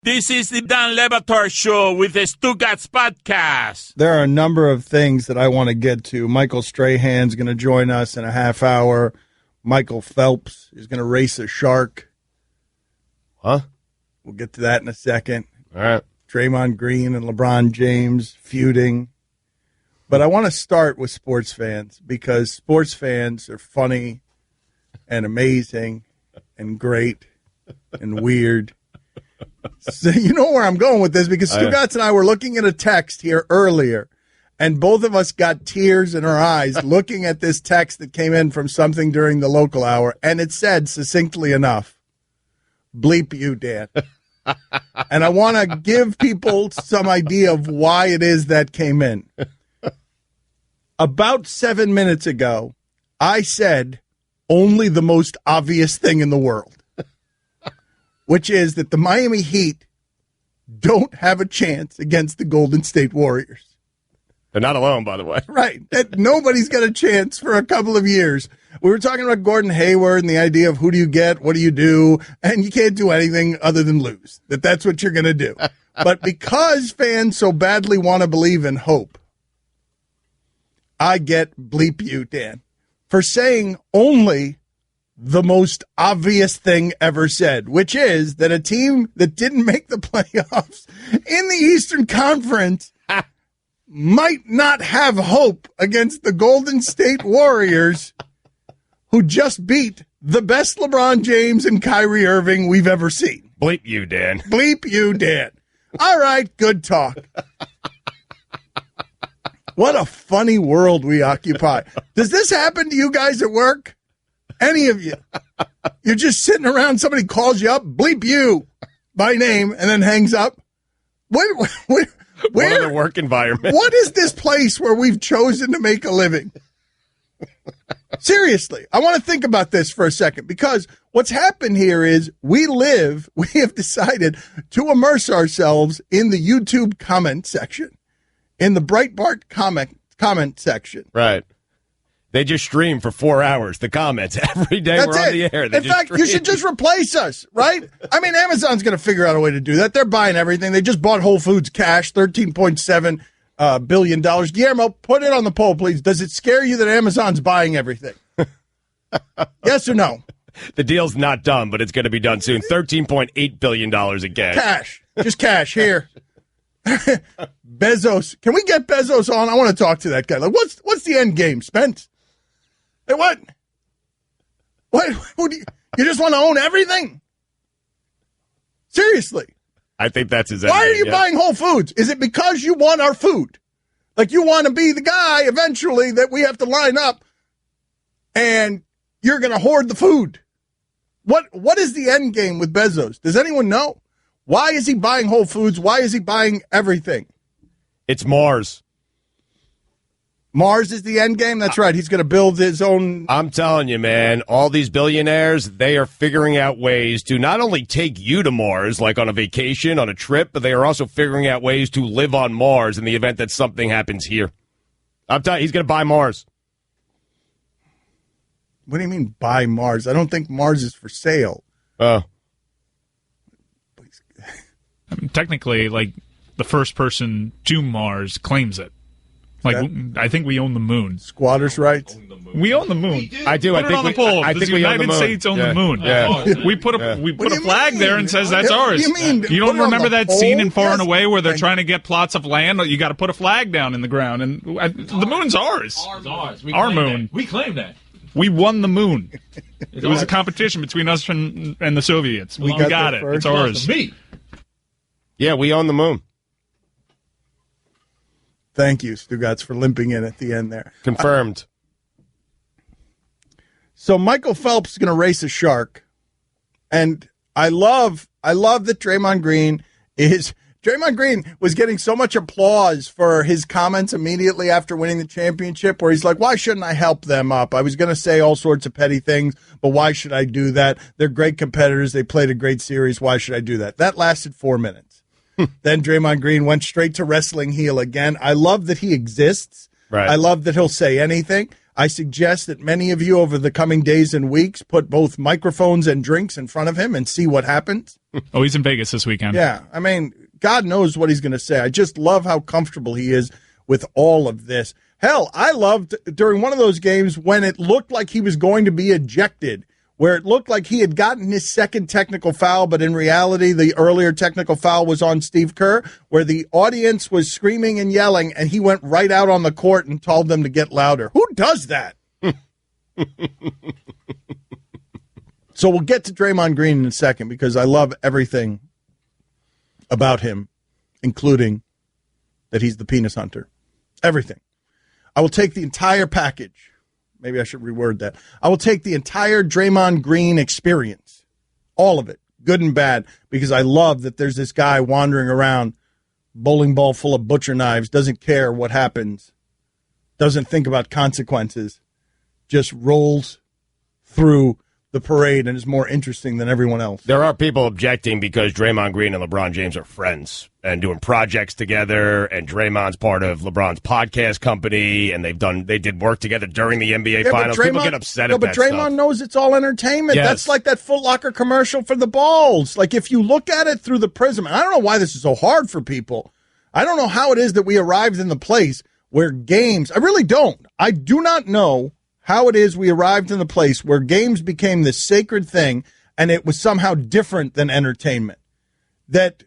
This is the Dan Batard Show with the Stugotz podcast. There are a number of things that I want to get to. Michael Strahan's going to join us in a half hour. Michael Phelps is going to race a shark. Huh? We'll get to that in a second. All right. Draymond Green and LeBron James feuding. But I want to start with sports fans because sports fans are funny and amazing and great and weird. So you know where I'm going with this because Stugotz and I were looking at a text here earlier, and both of us got tears in our eyes looking at this text that came in from something during the local hour, and it said succinctly enough, bleep you, Dan. And I want to give people some idea of why it is that came in. About 7 minutes ago, I said only the most obvious thing in the world, which is that the Miami Heat don't have a chance against the Golden State Warriors. They're not alone, by the way. Right. That nobody's got a chance for a couple of years. We were talking about Gordon Hayward and the idea of who do you get, what do you do, and you can't do anything other than lose. That's what you're going to do. But because fans so badly want to believe in hope, I get bleep you, Dan, for saying only the most obvious thing ever said, which is that a team that didn't make the playoffs in the Eastern Conference might not have hope against the Golden State Warriors, who just beat the best LeBron James and Kyrie Irving we've ever seen. Bleep you, Dan. Bleep you, Dan. All right, good talk. What a funny world we occupy. Does this happen to you guys at work? Any of you? You're just sitting around, somebody calls you up, bleep you by name, and then hangs up? Where What other work environment? What is this place where we've chosen to make a living? Seriously, I want to think about this for a second because what's happened here is we have decided to immerse ourselves in the YouTube comment section, in the Breitbart comment section. Right. They just stream for 4 hours, the comments. Every day That's we're on it. the air. In fact, you should just replace us, right? I mean, Amazon's going to figure out a way to do that. They're buying everything. They just bought Whole Foods cash, $13.7 billion. Guillermo, put it on the poll, please. Does it scare you that Amazon's buying everything? Yes or no? The deal's not done, but it's going to be done soon. $13.8 billion again. Cash. Just cash. Here. Bezos. Can we get Bezos on? I want to talk to that guy. Like, what's the end game, Spence? Hey, what? Who do you just want to own everything? Seriously. I think that's his Why ending, are you buying Whole Foods? Is it because you want our food? Like you want to be the guy eventually that we have to line up and you're going to hoard the food. What is the end game with Bezos? Does anyone know? Why is he buying Whole Foods? Why is he buying everything? It's Mars. Mars is the end game? That's right. He's going to build his own. I'm telling you, man, all these billionaires, they are figuring out ways to not only take you to Mars, like on a vacation, on a trip, but they are also figuring out ways to live on Mars in the event that something happens here. I'm telling you, he's going to buy Mars. What do you mean buy Mars? I don't think Mars is for sale. Oh. I mean, technically, like, the first person to Mars claims it. Like, I think we own the moon. Squatters' rights? We own the moon. I do. Put it on the poll. I Does think the we own the United moon. States own the moon? Yeah. We put a flag there and says that's What ours. do you mean? You don't Put it on remember the that scene poll? in Far and Yes. Away where they're trying to get plots of land? You got to put a flag down in the ground, and the moon's ours. Ours. Our moon. We claim that. We won the moon. It was a competition between us and the Soviets. We got it. first. It's ours. Me. Yeah, we own the moon. Thank you, Stugotz, for limping in at the end there. Confirmed. So Michael Phelps is going to race a shark, and I love that Draymond Green was getting so much applause for his comments immediately after winning the championship, where he's like, why shouldn't I help them up? I was going to say all sorts of petty things, but why should I do that? They're great competitors. They played a great series. Why should I do that? That lasted 4 minutes. Then Draymond Green went straight to wrestling heel again. I love that he exists. Right. I love that he'll say anything. I suggest that many of you over the coming days and weeks put both microphones and drinks in front of him and see what happens. Oh, he's in Vegas this weekend. Yeah, I mean, God knows what he's going to say. I just love how comfortable he is with all of this. Hell, I loved during one of those games when it looked like he was going to be ejected, where it looked like he had gotten his second technical foul, but in reality, the earlier technical foul was on Steve Kerr, where the audience was screaming and yelling, and he went right out on the court and told them to get louder. Who does that? So we'll get to Draymond Green in a second because I love everything about him, including that he's the penis hunter. Everything. I will take the entire package. Maybe I should reword that. I will take the entire Draymond Green experience, all of it, good and bad, because I love that there's this guy wandering around, bowling ball full of butcher knives, doesn't care what happens, doesn't think about consequences, just rolls through the parade and is more interesting than everyone else. There are people objecting because Draymond Green and LeBron James are friends and doing projects together, and Draymond's part of LeBron's podcast company, and they did work together during the NBA Finals. People get upset at that stuff. But Draymond knows it's all entertainment. Yes. That's like that Foot Locker commercial for the balls. Like, if you look at it through the prism, and I don't know why this is so hard for people. I don't know how it is that we arrived in the place where games, I really don't. I do not know how it is we arrived in the place where games became this sacred thing and it was somehow different than entertainment. That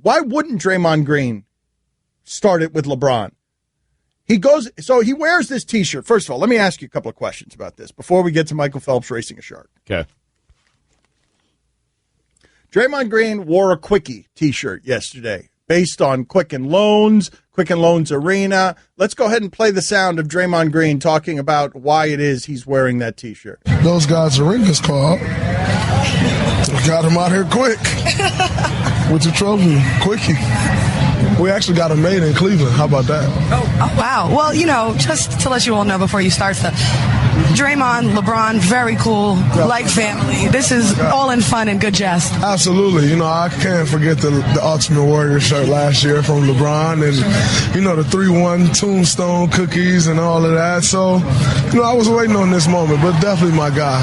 why wouldn't Draymond Green start it with LeBron? He wears this T-shirt. First of all, let me ask you a couple of questions about this before we get to Michael Phelps racing a shark. Okay. Draymond Green wore a Quickie T-shirt yesterday based on Quicken Loans Arena. Let's go ahead and play the sound of Draymond Green talking about why it is he's wearing that T-shirt. Those guys are ringers called. Got him out here quick with the trophy, Quickie. We actually got him made in Cleveland. How about that? Oh, wow. Well, just to let you all know before you start stuff, Draymond, LeBron, very cool, like family. This is all in fun and good jest. Absolutely. I can't forget the Ultimate Warrior shirt last year from LeBron and, the 3-1 tombstone cookies and all of that. So, I was waiting on this moment, but definitely my guy.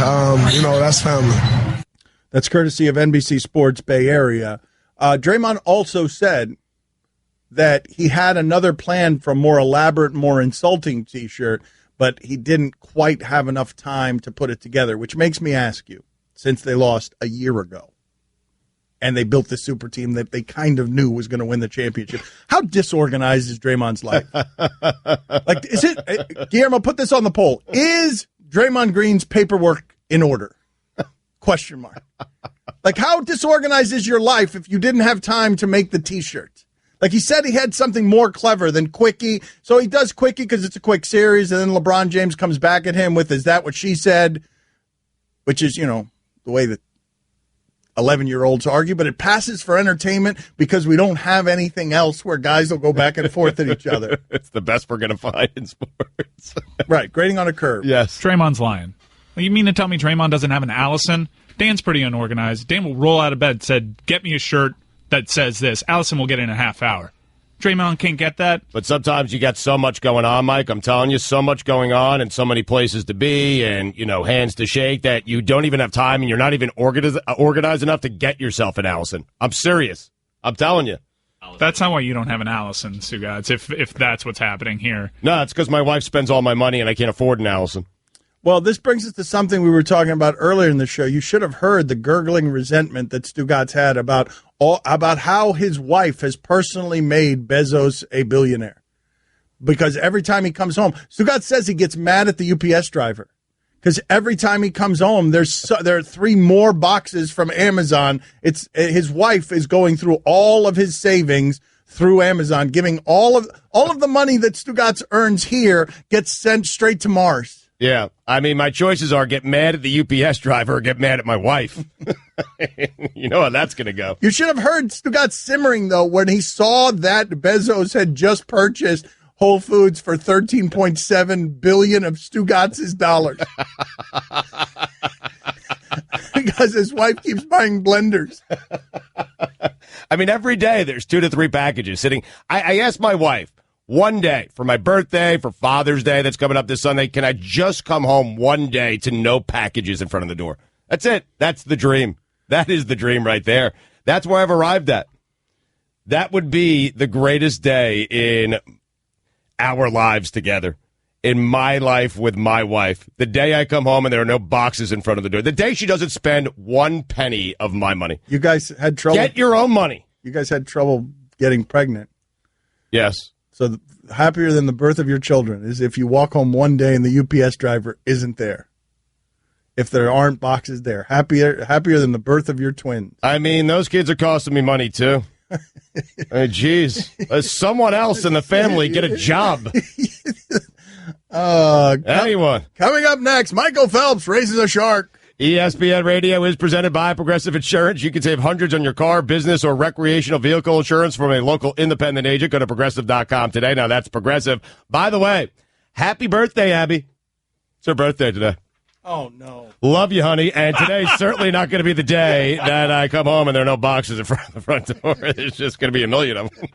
That's family. That's courtesy of NBC Sports Bay Area. Draymond also said that he had another plan for a more elaborate, more insulting T-shirt, but he didn't quite have enough time to put it together, which makes me ask you, since they lost a year ago and they built this super team that they kind of knew was going to win the championship, how disorganized is Draymond's life? Is it, Guillermo, put this on the poll. Is Draymond Green's paperwork in order? Question mark. How disorganized is your life if you didn't have time to make the T-shirt? He said he had something more clever than Quickie. So he does Quickie because it's a quick series, and then LeBron James comes back at him with, is that what she said? Which is, the way that 11-year-olds argue, but it passes for entertainment because we don't have anything else where guys will go back and forth at each other. It's the best we're going to find in sports. Right, grading on a curve. Yes. Draymond's lying. You mean to tell me Draymond doesn't have an Allison? Dan's pretty unorganized. Dan will roll out of bed, said, get me a shirt that says this. Allison will get it in a half hour. Draymond can't get that. But sometimes you got so much going on, Mike. I'm telling you, so much going on and so many places to be and, hands to shake that you don't even have time and you're not even organized enough to get yourself an Allison. I'm serious. I'm telling you. That's not why you don't have an Allison, Stugotz, if that's what's happening here. No, it's because my wife spends all my money and I can't afford an Allison. Well, this brings us to something we were talking about earlier in the show. You should have heard the gurgling resentment that Stugotz had about how his wife has personally made Bezos a billionaire. Because every time he comes home, Stugotz says he gets mad at the UPS driver. Because every time he comes home, there are 3 more boxes from Amazon. His wife is going through all of his savings through Amazon, giving all of the money that Stugotz earns here gets sent straight to Mars. Yeah, I mean, my choices are get mad at the UPS driver or get mad at my wife. You know how that's going to go. You should have heard Stugotz simmering, though, when he saw that Bezos had just purchased Whole Foods for $13.7 billion of Stugotz's dollars. Because his wife keeps buying blenders. I mean, every day there's 2 to 3 packages sitting. I asked my wife, one day for my birthday, for Father's Day that's coming up this Sunday, can I just come home one day to no packages in front of the door? That's it. That's the dream. That is the dream right there. That's where I've arrived at. That would be the greatest day in our lives together, in my life with my wife. The day I come home and there are no boxes in front of the door. The day she doesn't spend 1 penny of my money. You guys had trouble. Get your own money. You guys had trouble getting pregnant. Yes. So happier than the birth of your children is if you walk home one day and the UPS driver isn't there. If there aren't boxes there. Happier than the birth of your twins. I mean, those kids are costing me money, too. Jeez. Someone else in the family get a job. Anyone. Coming up next, Michael Phelps raises a shark. ESPN Radio is presented by Progressive Insurance. You can save hundreds on your car, business, or recreational vehicle insurance from a local independent agent. Go to Progressive.com today. Now, that's Progressive. By the way, happy birthday, Abby. It's her birthday today. Oh, no. Love you, honey. And today's certainly not going to be the day that I come home and there are no boxes in front of the front door. There's just going to be a million of them.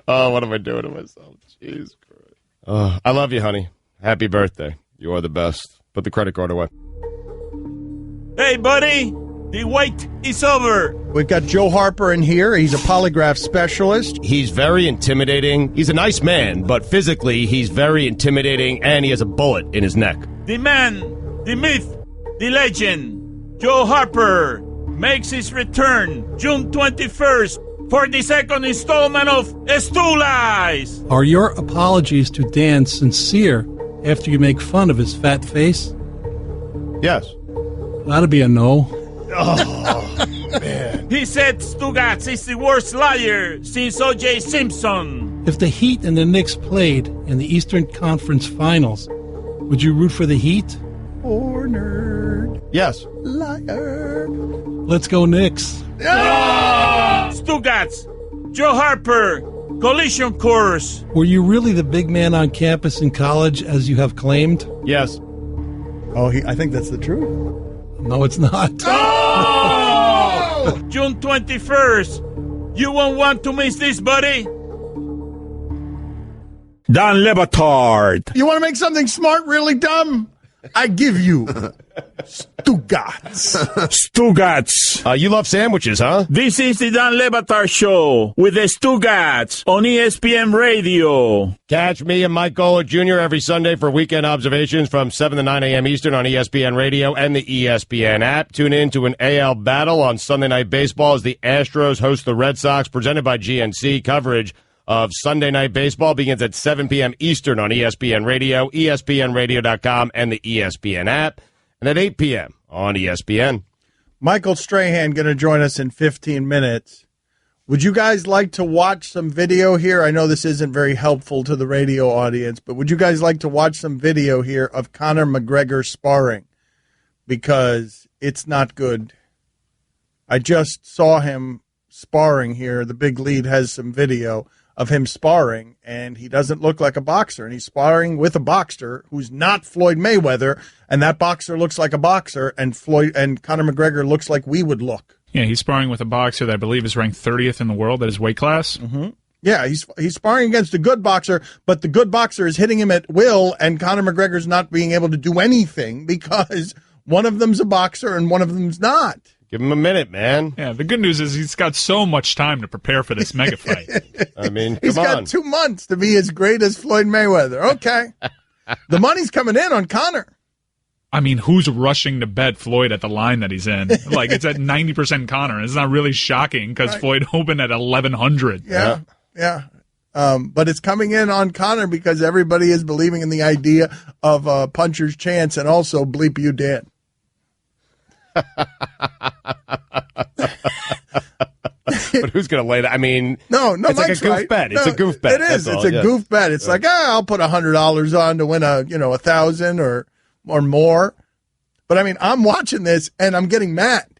Oh, what am I doing to myself? Jeez Christ. I love you, honey. Happy birthday. You are the best. Put the credit card away. Hey, buddy. The wait is over. We've got Joe Harper in here. He's a polygraph specialist. He's very intimidating. He's a nice man, but physically he's very intimidating, and he has a bullet in his neck. The man, the myth, the legend, Joe Harper, makes his return June 21st for the second installment of Stugotz. Are your apologies to Dan sincere after you make fun of his fat face? Yes. That'd be a no. Oh, man. He said Stugotz is the worst liar since O.J. Simpson. If the Heat and the Knicks played in the Eastern Conference Finals, would you root for the Heat? Or nerd. Yes. Liar. Let's go Knicks. Stugotz, Joe Harper, collision course. Were you really the big man on campus in college, as you have claimed? Yes. Oh, I think that's the truth. No, it's not. Oh! June 21st. You won't want to miss this, buddy. Don Batard. You want to make something smart really dumb? I give you Stugotz. Stugotz. You love sandwiches, huh? This is the Don Le Batard Show with the Stugotz on ESPN Radio. Catch me and Mike Golick Jr. every Sunday for weekend observations from 7 to 9 a.m. Eastern on ESPN Radio and the ESPN app. Tune in to an AL battle on Sunday Night Baseball as the Astros host the Red Sox, presented by GNC. Coverage of Sunday Night Baseball begins at 7 p.m. Eastern on ESPN Radio, ESPNRadio.com, and the ESPN app, and at 8 p.m. on ESPN. Michael Strahan going to join us in 15 minutes. Would you guys like to watch some video here? I know this isn't very helpful to the radio audience, but would you guys like to watch some video here of Conor McGregor sparring? Because it's not good. I just saw him sparring here. The Big Lead has some video of him sparring, and he doesn't look like a boxer. And he's sparring with a boxer who's not Floyd Mayweather, and that boxer looks like a boxer, and Conor McGregor looks like we would look. Yeah, he's sparring with a boxer that I believe is ranked 30th in the world at his weight class. Mm-hmm. Yeah, he's sparring against a good boxer, but the good boxer is hitting him at will, and Conor McGregor's not being able to do anything because one of them's a boxer and one of them's not. Give him a minute, man. Yeah, the good news is he's got so much time to prepare for this mega fight. I mean, he's got 2 months to be as great as Floyd Mayweather. Okay. The money's coming in on Conor. I mean, who's rushing to bet Floyd at the line that he's in? Like, it's at 90% Conor. It's not really shocking because right. Floyd opened at 1,100. Yeah. But it's coming in on Conor because everybody is believing in the idea of a puncher's chance, and also bleep you, Dan. But who's going to lay that? I mean, no, it's like a goof bet. It's a goof bet. It is. It's a goof bet. It's like, I'll put $100 on to win $1,000 or more. But I mean, I'm watching this and I'm getting mad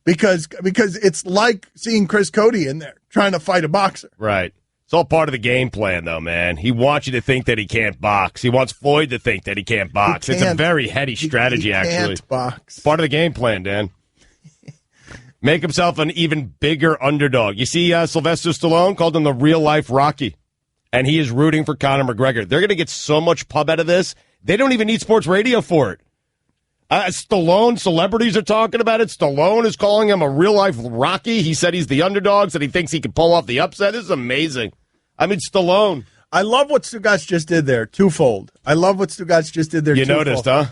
because it's like seeing Chris Cody in there trying to fight a boxer. Right. It's all part of the game plan, though, man. He wants you to think that he can't box. He wants Floyd to think that he can't box. It's a very heady strategy, actually. Can't box. It's part of the game plan, Dan. Make himself an even bigger underdog. You see, Sylvester Stallone called him the real-life Rocky, and he is rooting for Conor McGregor. They're going to get so much pub out of this, they don't even need sports radio for it. Stallone, celebrities are talking about it. Stallone is calling him a real-life Rocky. He said he's the underdog, said he thinks he can pull off the upset. This is amazing. I mean, Stallone. I love what Stugotz just did there, twofold. I love what Stugotz just did there, You twofold. noticed, huh?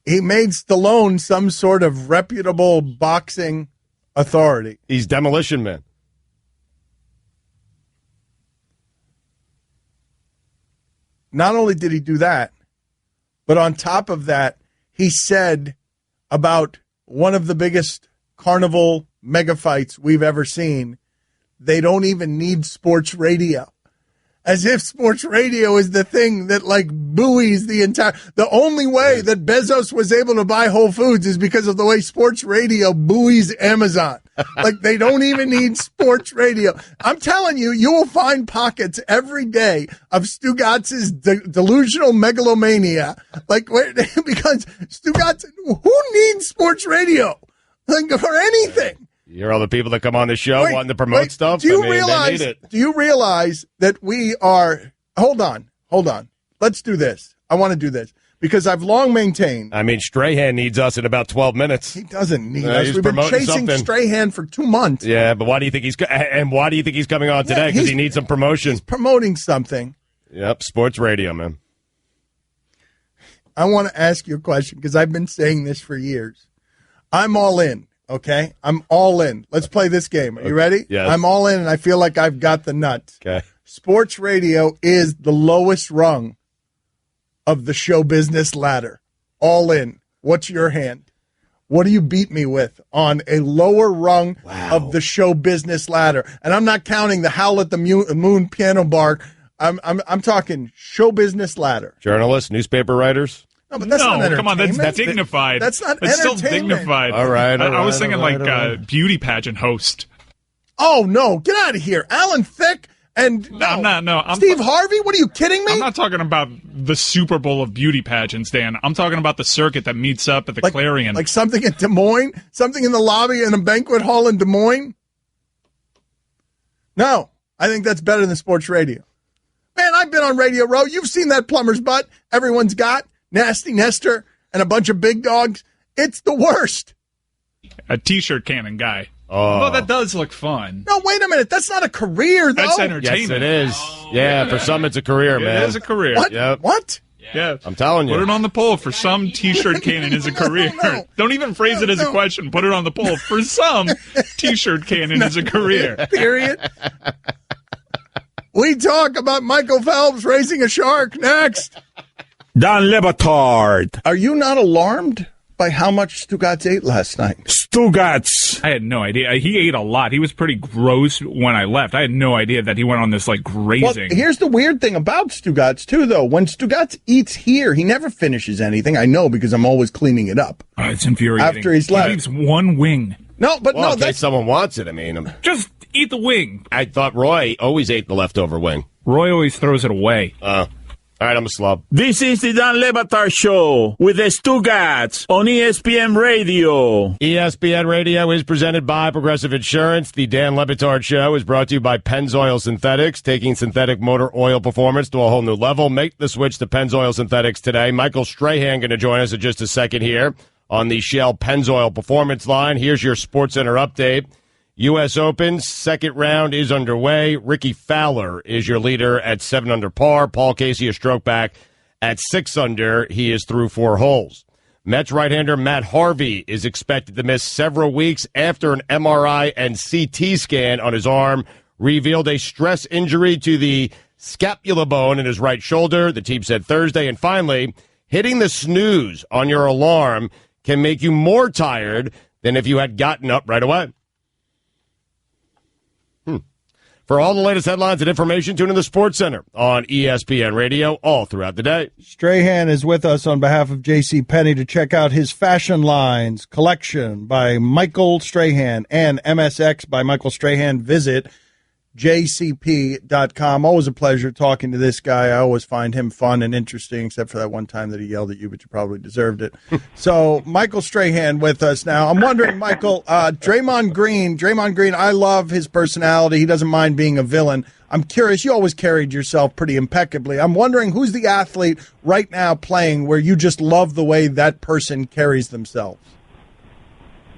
He made Stallone some sort of reputable boxing authority. He's Demolition Man. Not only did he do that, but on top of that, he said about one of the biggest carnival mega fights we've ever seen, they don't even need sports radio. As if sports radio is the thing that, like, buoys the entire... The only way that Bezos was able to buy Whole Foods is because of the way sports radio buoys Amazon. Like, they don't even need sports radio. I'm telling you, you will find pockets every day of Stugotz's delusional megalomania. Like, because Stugotz, who needs sports radio? Like, for anything. You hear all the people that come on the show wanting to promote stuff? Do you realize that we are... Hold on. Let's do this. I want to do this. Because I've long maintained... I mean, Strahan needs us in about 12 minutes. He doesn't need us. We've been chasing Strahan for 2 months. Yeah, but why do you think he's coming on today? Because he needs some promotion. He's promoting something. Yep, sports radio, man. I want to ask you a question because I've been saying this for years. I'm all in, okay? I'm all in. Let's play this game. Are you ready? Yes. I'm all in, and I feel like I've got the nuts. Okay. Sports radio is the lowest rung of the show business ladder. All in. What's your hand? What do you beat me with on a lower rung of the show business ladder? And I'm not counting the Howl at the Moon piano bar. I'm talking show business ladder. Journalists, newspaper writers. No, but that's not entertainment. Come on, that's dignified. That's not It's still entertainment. dignified. All right. I was thinking beauty pageant host. Oh, no. Get out of here. Alan Thicke and Steve Harvey? What are you kidding me? I'm not talking about the Super Bowl of beauty pageants, Dan. I'm talking about the circuit that meets up at the Clarion. Like something in Des Moines? Something in the lobby in a banquet hall in Des Moines? No. I think that's better than sports radio. Man, I've been on Radio Row. You've seen that plumber's butt everyone's got. Nasty Nestor and a bunch of big dogs. It's the worst. A T-shirt cannon guy. Oh. Well, that does look fun. No, wait a minute. That's not a career, though. That's entertainment. Yes, it is. Yeah, for some it's a career, man. It is a career. What? Yep. What? Yeah. I'm telling you. Put it on the poll. For some, T-shirt cannon is a career. No. Don't even phrase it as a question. Put it on the poll. For some, T-shirt cannon is a career. Period. We talk about Michael Phelps raising a shark next. Don Lebatard. Are you not alarmed by how much Stugotz ate last night? Stugotz. I had no idea. He ate a lot. He was pretty gross when I left. I had no idea that he went on this, grazing. Well, here's the weird thing about Stugotz, too, though. When Stugotz eats here, he never finishes anything. I know because I'm always cleaning it up. Oh, it's infuriating. After he's left. He leaves one wing. No, but Well, no, in that's... case someone wants it, I mean. Just eat the wing. I thought Roy always ate the leftover wing. Roy always throws it away. All right, I'm a slob. This is the Don Lebatard Show with the Stugotz on ESPN Radio. ESPN Radio is presented by Progressive Insurance. The Dan Lebatard Show is brought to you by Pennzoil Synthetics, taking synthetic motor oil performance to a whole new level. Make the switch to Pennzoil Synthetics today. Michael Strahan going to join us in just a second here on the Shell Pennzoil Performance line. Here's your SportsCenter update. U.S. Open, second round is underway. Ricky Fowler is your leader at 7 under par. Paul Casey, a stroke back at 6 under. He is through 4 holes. Mets right-hander Matt Harvey is expected to miss several weeks after an MRI and CT scan on his arm revealed a stress injury to the scapula bone in his right shoulder, the team said Thursday. And finally, hitting the snooze on your alarm can make you more tired than if you had gotten up right away. For all the latest headlines and information, tune in the SportsCenter on ESPN Radio all throughout the day. Strahan is with us on behalf of J.C. Penney to check out his Fashion Lines collection by Michael Strahan and MSX by Michael Strahan. Visit jcp.com. Always a pleasure talking to this guy. I always find him fun and interesting, except for that one time that he yelled at you, but you probably deserved it. So, Michael Strahan with us now. I'm wondering, Michael, Draymond Green, I love his personality. He doesn't mind being a villain. I'm curious, you always carried yourself pretty impeccably. I'm wondering who's the athlete right now playing where you just love the way that person carries themselves?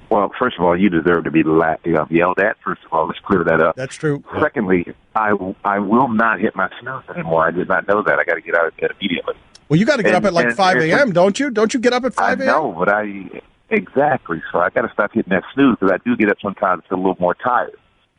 Well, first of all, you deserve to be yelled at. First of all, let's clear that up. That's true. Secondly, I will not hit my snooze anymore. I did not know that. I got to get out of bed immediately. Well, you got to get up at like 5 a.m., don't you? Don't you get up at 5 a.m.? I know, but exactly. So I got to stop hitting that snooze because I do get up sometimes and feel a little more tired.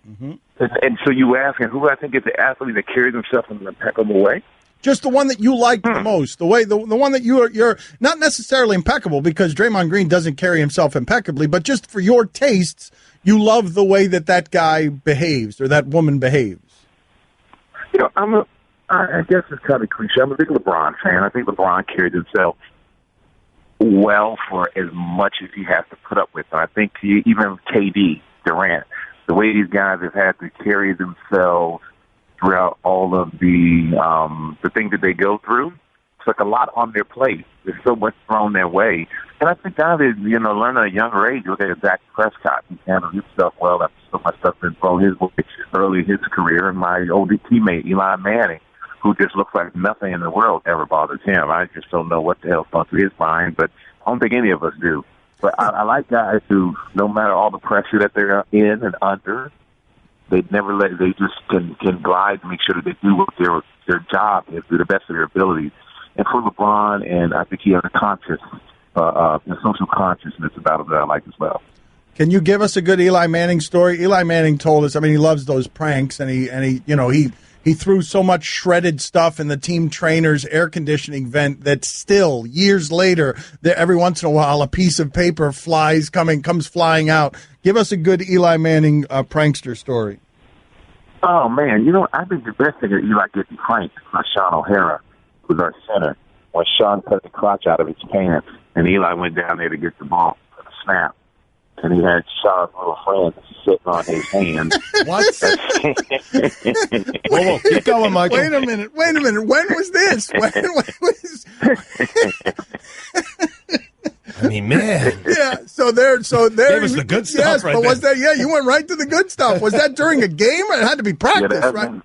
Mm-hmm. And so you asking who I think is the athlete that carries himself in an impeccable way? Just the one that you like the most, the one that you're not necessarily impeccable, because Draymond Green doesn't carry himself impeccably, but just for your tastes, you love the way that guy behaves or that woman behaves. You know, I guess it's kind of cliche. I'm a big LeBron fan. I think LeBron carries himself well for as much as he has to put up with. And I think even KD, Durant, the way these guys have had to carry themselves throughout all of the things that they go through, it's like a lot on their plate. There's so much thrown their way. And I think guys that, learn at a younger age, look at Dak Prescott. He handled himself well after so much stuff been thrown his way early in his career. And my older teammate, Eli Manning, who just looks like nothing in the world ever bothers him. I just don't know what the hell's going through his mind, but I don't think any of us do. But I like guys who, no matter all the pressure that they're in and under, they just can glide to make sure that they do what their job is to the best of their abilities. And for LeBron, and I think he has a social consciousness about him that I like as well. Can you give us a good Eli Manning story? Eli Manning told us, he loves those pranks, and he threw so much shredded stuff in the team trainer's air conditioning vent that still, years later, every once in a while, a piece of paper comes flying out. Give us a good Eli Manning prankster story. Oh, man. I think the best thing that Eli getting pranked by Sean O'Hara was our center. When Sean cut the crotch out of his pants, and Eli went down there to get the ball for the snap. And he had Sean's little friend sitting on his hand. What? Whoa, keep going, Michael. Wait a minute. When was this? Man. Yeah, so there. Gave us the good stuff, yes, right but there. was that? Yeah, you went right to the good stuff. Was that during a game? It had to be practice, right?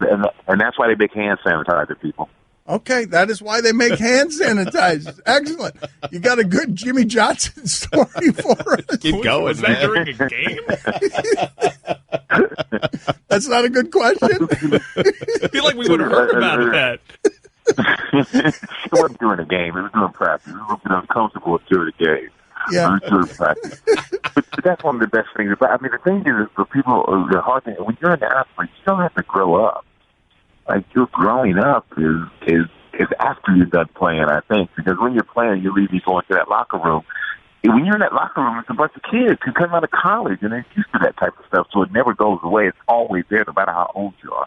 And that's why they make hand sanitizer, people. Okay, that is why they make hand sanitizers. Excellent. You got a good Jimmy Johnson story for us. Keep going, was that during a game? That's not a good question. I feel like we would have heard about that. It wasn't during a game. It was during practice. It was uncomfortable during the game. Yeah. It was during practice. But that's one of the best things. The thing is, for people, the hard thing, when you're an athlete, you don't have to grow up. Like, your growing up is after you're done playing, I think. Because when you're playing, you leave, you go into that locker room. And when you're in that locker room, it's a bunch of kids who come out of college, and they're used to that type of stuff, so it never goes away. It's always there, no matter how old you are.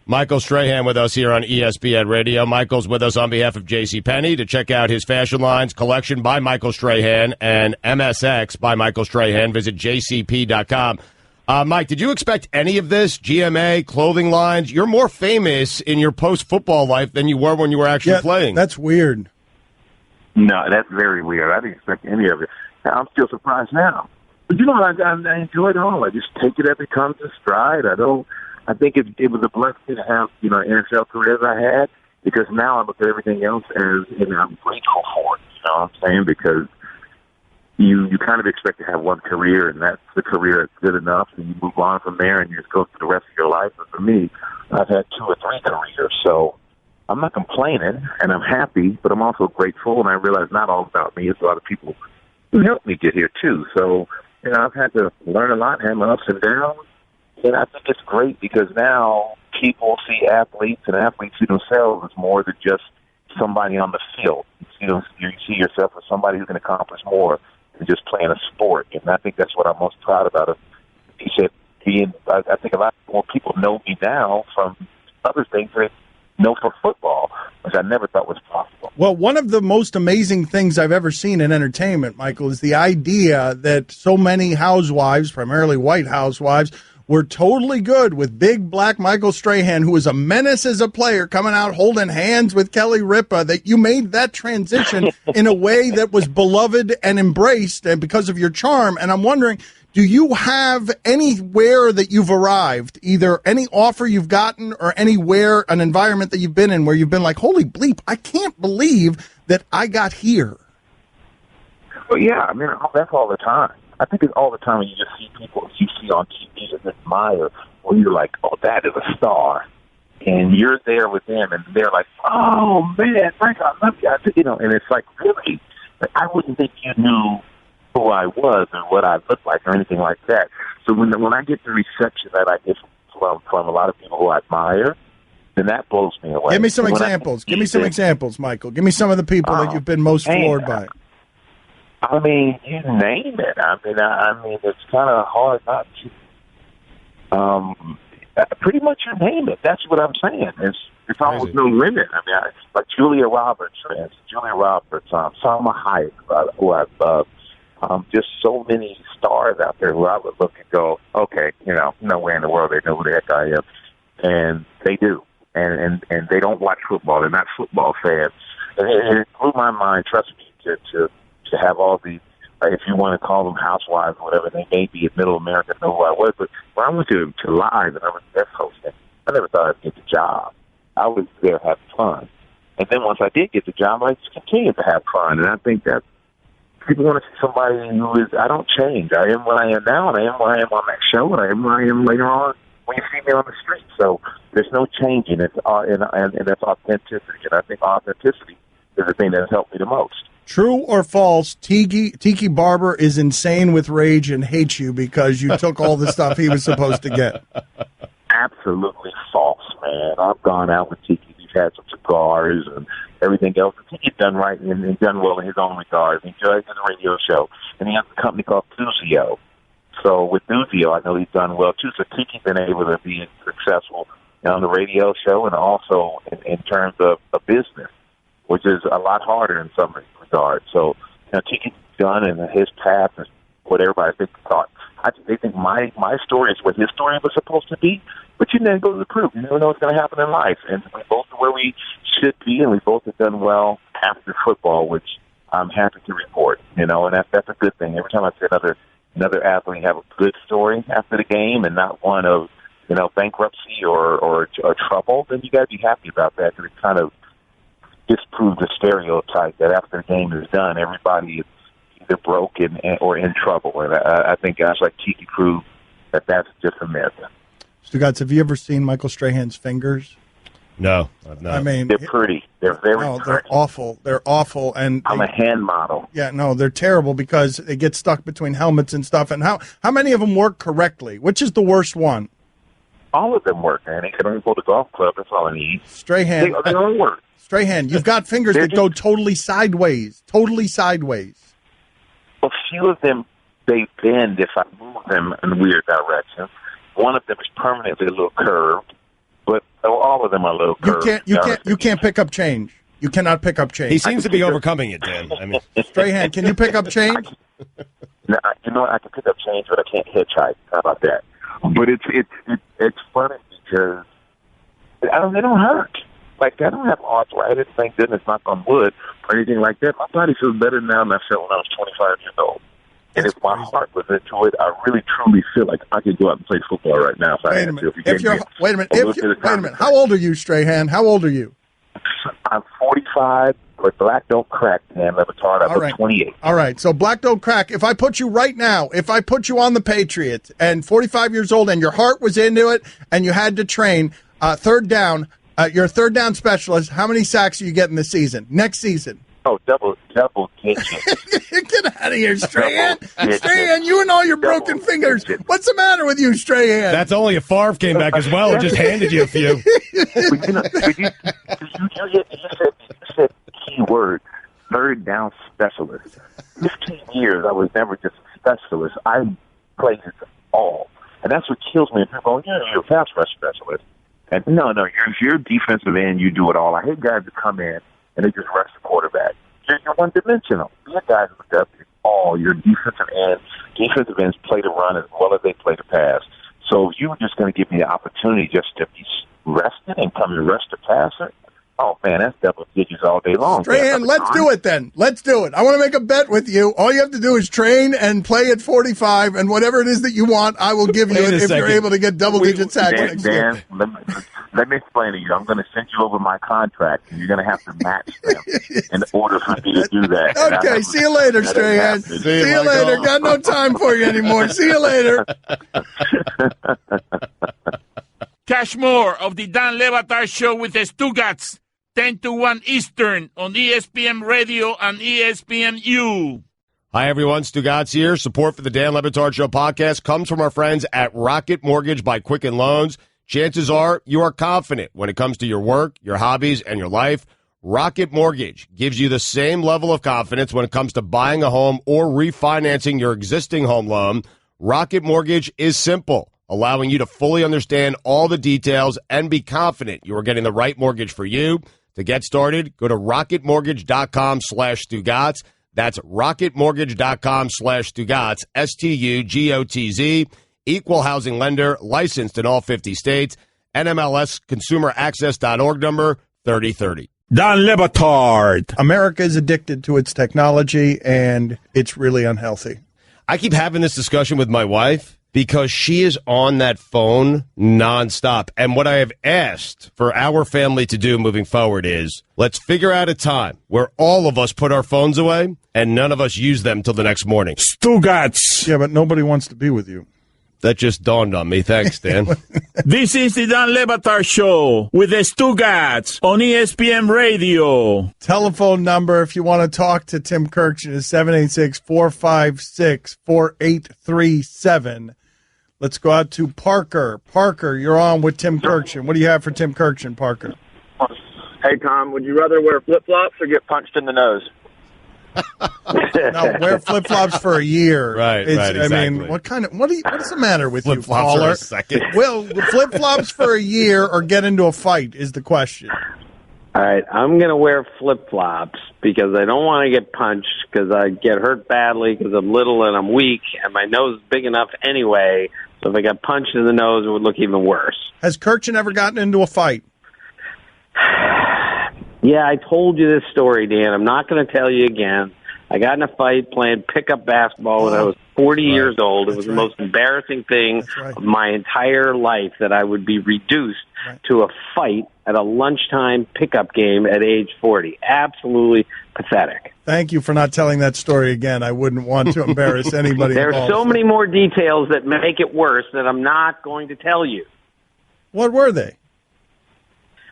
Michael Strahan with us here on ESPN Radio. Michael's with us on behalf of JCPenney to check out his fashion lines, Collection by Michael Strahan, and MSX by Michael Strahan. Visit jcp.com. Mike, did you expect any of this? GMA, clothing lines? You're more famous in your post-football life than you were when you were actually playing. That's weird. No, that's very weird. I didn't expect any of it. I'm still surprised now. But, I enjoy it all. I just take it as it comes in stride. I think it was a blessing to have, an NFL career as I had, because now I look at everything else as, I'm grateful for it. You know what I'm saying? Because you kind of expect to have one career, and that's the career that's good enough, and you move on from there, and you just go through the rest of your life. But for me, I've had 2 or 3 careers, so I'm not complaining, and I'm happy, but I'm also grateful, and I realize not all about me. It's a lot of people who helped me get here, too. So, I've had to learn a lot, have my ups and downs, and I think it's great because now people see athletes, and athletes see themselves as more than just somebody on the field. You see yourself as somebody who can accomplish more than just playing a sport, and I think that's what I'm most proud about. He said, I think a lot more people know me now from other things that know for football, which I never thought was possible. Well, one of the most amazing things I've ever seen in entertainment, Michael, is the idea that so many housewives, primarily white housewives, were totally good with big black Michael Strahan, who was a menace as a player, coming out holding hands with Kelly Ripa, that you made that transition in a way that was beloved and embraced and because of your charm. And I'm wondering, do you have anywhere that you've arrived, either any offer you've gotten or anywhere, an environment that you've been in where you've been like, holy bleep, I can't believe that I got here? Well, yeah, I mean, that's all the time. I think it's all the time when you just see people you see on TV and admire, where you're like, oh, that is a star. And you're there with them, and they're like, oh, man, Frank, I love you. You know, and it's like, really? Like, I wouldn't think you knew who I was or what I looked like or anything like that. So when I get the reception that I get from a lot of people who I admire, then that blows me away. Give me some examples. Give me some examples, Michael. Give me some of the people that you've been most floored by. I mean, you name it. I mean, it's kind of hard not to. Pretty much you name it. That's what I'm saying. It's almost no limit. I mean, like Julia Roberts, Salma Hayek, who I love. Just so many stars out there who I would look and go, okay, you know, nowhere in the world they know who the heck I am, and they do, and they don't watch football. They're not football fans, and it blew my mind. Trust me, to have all these, if you want to call them housewives or whatever, they may be in Middle America know who I was, but when I went to Live and I was guest hosting, I never thought I'd get the job. I was there having fun, and then once I did get the job, I just continued to have fun, and I think that people want to see somebody who is, I don't change. I am what I am now, and I am what I am on that show, and I am what I am later on when you see me on the street. So there's no changing. It's and that's authenticity, and I think authenticity is the thing that has helped me the most. True or false, Tiki Barber is insane with rage and hates you because you took all the stuff he was supposed to get. Absolutely false, man. I've gone out with Tiki. We've had some cigars and everything else. Tiki's done right and done well in his own regards. He does a radio show, and he has a company called Duzio. So with Duzio, I know he's done well, too. So Tiki's been able to be successful on the radio show and also in terms of a business, which is a lot harder in some regards. So, Tiki's done, and his path is what everybody thought. They think my story is what his story was supposed to be, but you never go to the proof. You never know what's going to happen in life. And we both are where we should be, and we both have done well after football, which I'm happy to report. And that's a good thing. Every time I see another athlete have a good story after the game and not one of bankruptcy or trouble, then you got to be happy about that, because it kind of disproves the stereotype that after the game is done, everybody is either broken or in trouble. And I think guys like Tiki prove that that's just a myth. Stugotz, have you ever seen Michael Strahan's fingers? No, I've not. I mean, they're pretty. They're very pretty. They're awful. They're awful. And I'm a hand model. Yeah, no, they're terrible because they get stuck between helmets and stuff. And how many of them work correctly? Which is the worst one? All of them work, man. They can only go to the golf club. That's all I need. Strahan. They don't work. Strahan, you've got fingers that go totally sideways. Totally sideways. A few of them, they bend if I move them in weird directions. One of them is permanently a little curved, but all of them are a little curved. You can't pick up change. You cannot pick up change. He seems to be overcoming it, Dan. I mean, Strahan, can you pick up change? No, I can pick up change, but I can't hitchhike. How about that? But it's funny because they don't hurt. Like, I don't have arthritis, thank goodness, knock on wood, or anything like that. My body feels better now than I felt when I was 25 years old. And if my heart was into it, I really, truly feel like I could go out and play football right now. Wait a minute. How old are you, Strahan? How old are you? I'm 45, but black don't crack, man. Batard, I'm 28. All right, so black don't crack. If I put you right now, if I put you on the Patriots and 45 years old and your heart was into it and you had to train, third down, you're a third down specialist, how many sacks are you getting this season? Next season? Oh, double digits. Get out of here, Strahan. Strahan, you and all your broken fingers. What's the matter with you, Strahan? That's only if Favre came back as well and just handed you a few. You said key word, third down specialist. 15 years, I was never just a specialist. I played it all. And that's what kills me. People go, you're a pass rush specialist. And no, you're defensive end, you do it all. I hate guys that come in and they just rush the quarterback. You're one-dimensional. Your guys look up all. Your defensive ends play to run as well as they play to pass. So if you were just going to give me the opportunity just to be rested and come and rest the passer, oh, man, that's double digits all day long. Strahan, let's do it then. Let's do it. I want to make a bet with you. All you have to do is train and play at 45, and whatever it is that you want, I will give you it if you're able to get double-digit sacks next year. Let me explain to you. I'm going to send you over my contract, and you're going to have to match them in order for me to do that. Okay, see you later, Strahan. See you later. Got no time for you anymore. See you later. Catch more of the Dan Le Batard Show with the Stugotz, 10 to 1 Eastern on ESPN Radio and ESPNU. Hi, everyone. Stugotz here. Support for the Dan Le Batard Show podcast comes from our friends at Rocket Mortgage by Quicken Loans. Chances are you are confident when it comes to your work, your hobbies, and your life. Rocket Mortgage gives you the same level of confidence when it comes to buying a home or refinancing your existing home loan. Rocket Mortgage is simple, allowing you to fully understand all the details and be confident you are getting the right mortgage for you. To get started, go to rocketmortgage.com/Stugotz. That's rocketmortgage.com/Stugotz, Stugotz. Equal housing lender, licensed in all 50 states. NMLS consumeraccess.org number 3030. Dan Le Batard. America is addicted to its technology, and it's really unhealthy. I keep having this discussion with my wife because she is on that phone nonstop. And what I have asked for our family to do moving forward is let's figure out a time where all of us put our phones away and none of us use them till the next morning. Stugotz. Yeah, but nobody wants to be with you. That just dawned on me. Thanks, Dan. This is the Dan Le Batard Show with the Stugotz on ESPN Radio. Telephone number, if you want to talk to Tim Kirkshin, is 786-456-4837. Let's go out to Parker. Parker, you're on with Tim Kirkshin. What do you have for Tim Kirkshin, Parker? Hey, Tom, would you rather wear flip-flops or get punched in the nose? No, wear flip-flops for a year. Right, exactly. I mean, what is the matter with you, Flip-flops caller? for a second. Well, flip-flops for a year or get into a fight is the question. All right, I'm going to wear flip-flops because I don't want to get punched because I get hurt badly because I'm little and I'm weak and my nose is big enough anyway. So if I got punched in the nose, it would look even worse. Has Kirkshin ever gotten into a fight? Yeah, I told you this story, Dan. I'm not going to tell you again. I got in a fight playing pickup basketball when I was 40 years old. It was the most embarrassing thing of my entire life that I would be reduced to a fight at a lunchtime pickup game at age 40. Absolutely pathetic. Thank you for not telling that story again. I wouldn't want to embarrass anybody There involved. are so many more details that make it worse that I'm not going to tell you. What were they?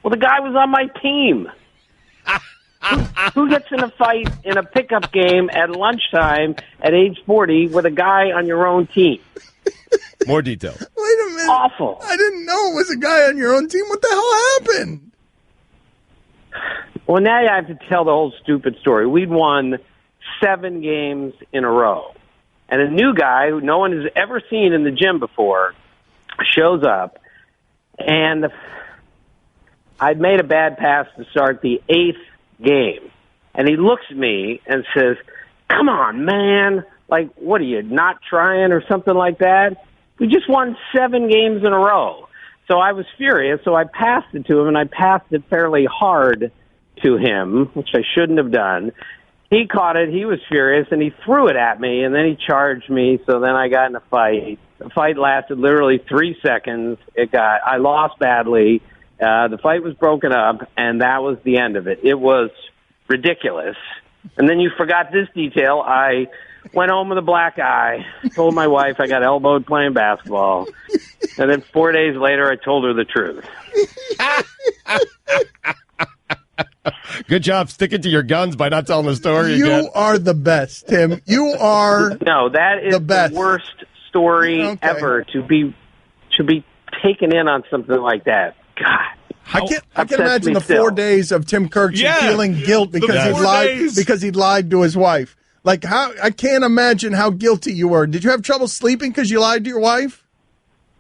Well, the guy was on my team. Who gets in a fight in a pickup game at lunchtime at age 40 with a guy on your own team? More detail. Wait a minute. Awful. I didn't know it was a guy on your own team. What the hell happened? Well, now I have to tell the whole stupid story. We'd won 7 games in a row. And a new guy who no one has ever seen in the gym before shows up. And I'd made a bad pass to start the 8th game. And he looks at me and says, "Come on, man. Like, what are you, not trying or something like that? We just won 7 games in a row." So I was furious, so I passed it to him, and I passed it fairly hard to him, which I shouldn't have done. He caught it, he was furious, and he threw it at me, and then he charged me, so then I got in a fight. The fight lasted literally 3 seconds. I lost badly. The fight was broken up, and that was the end of it. It was ridiculous. And then you forgot this detail. I went home with a black eye, told my wife I got elbowed playing basketball, and then 4 days later I told her the truth. Good job sticking to your guns by not telling the story again. You are the best, Tim. You are No, that is the worst story ever to be taken in on something like that. God. I can imagine the 4 days of Tim Kirkshin feeling guilt because he'd lied to his wife. Like, I can't imagine how guilty you were. Did you have trouble sleeping because you lied to your wife?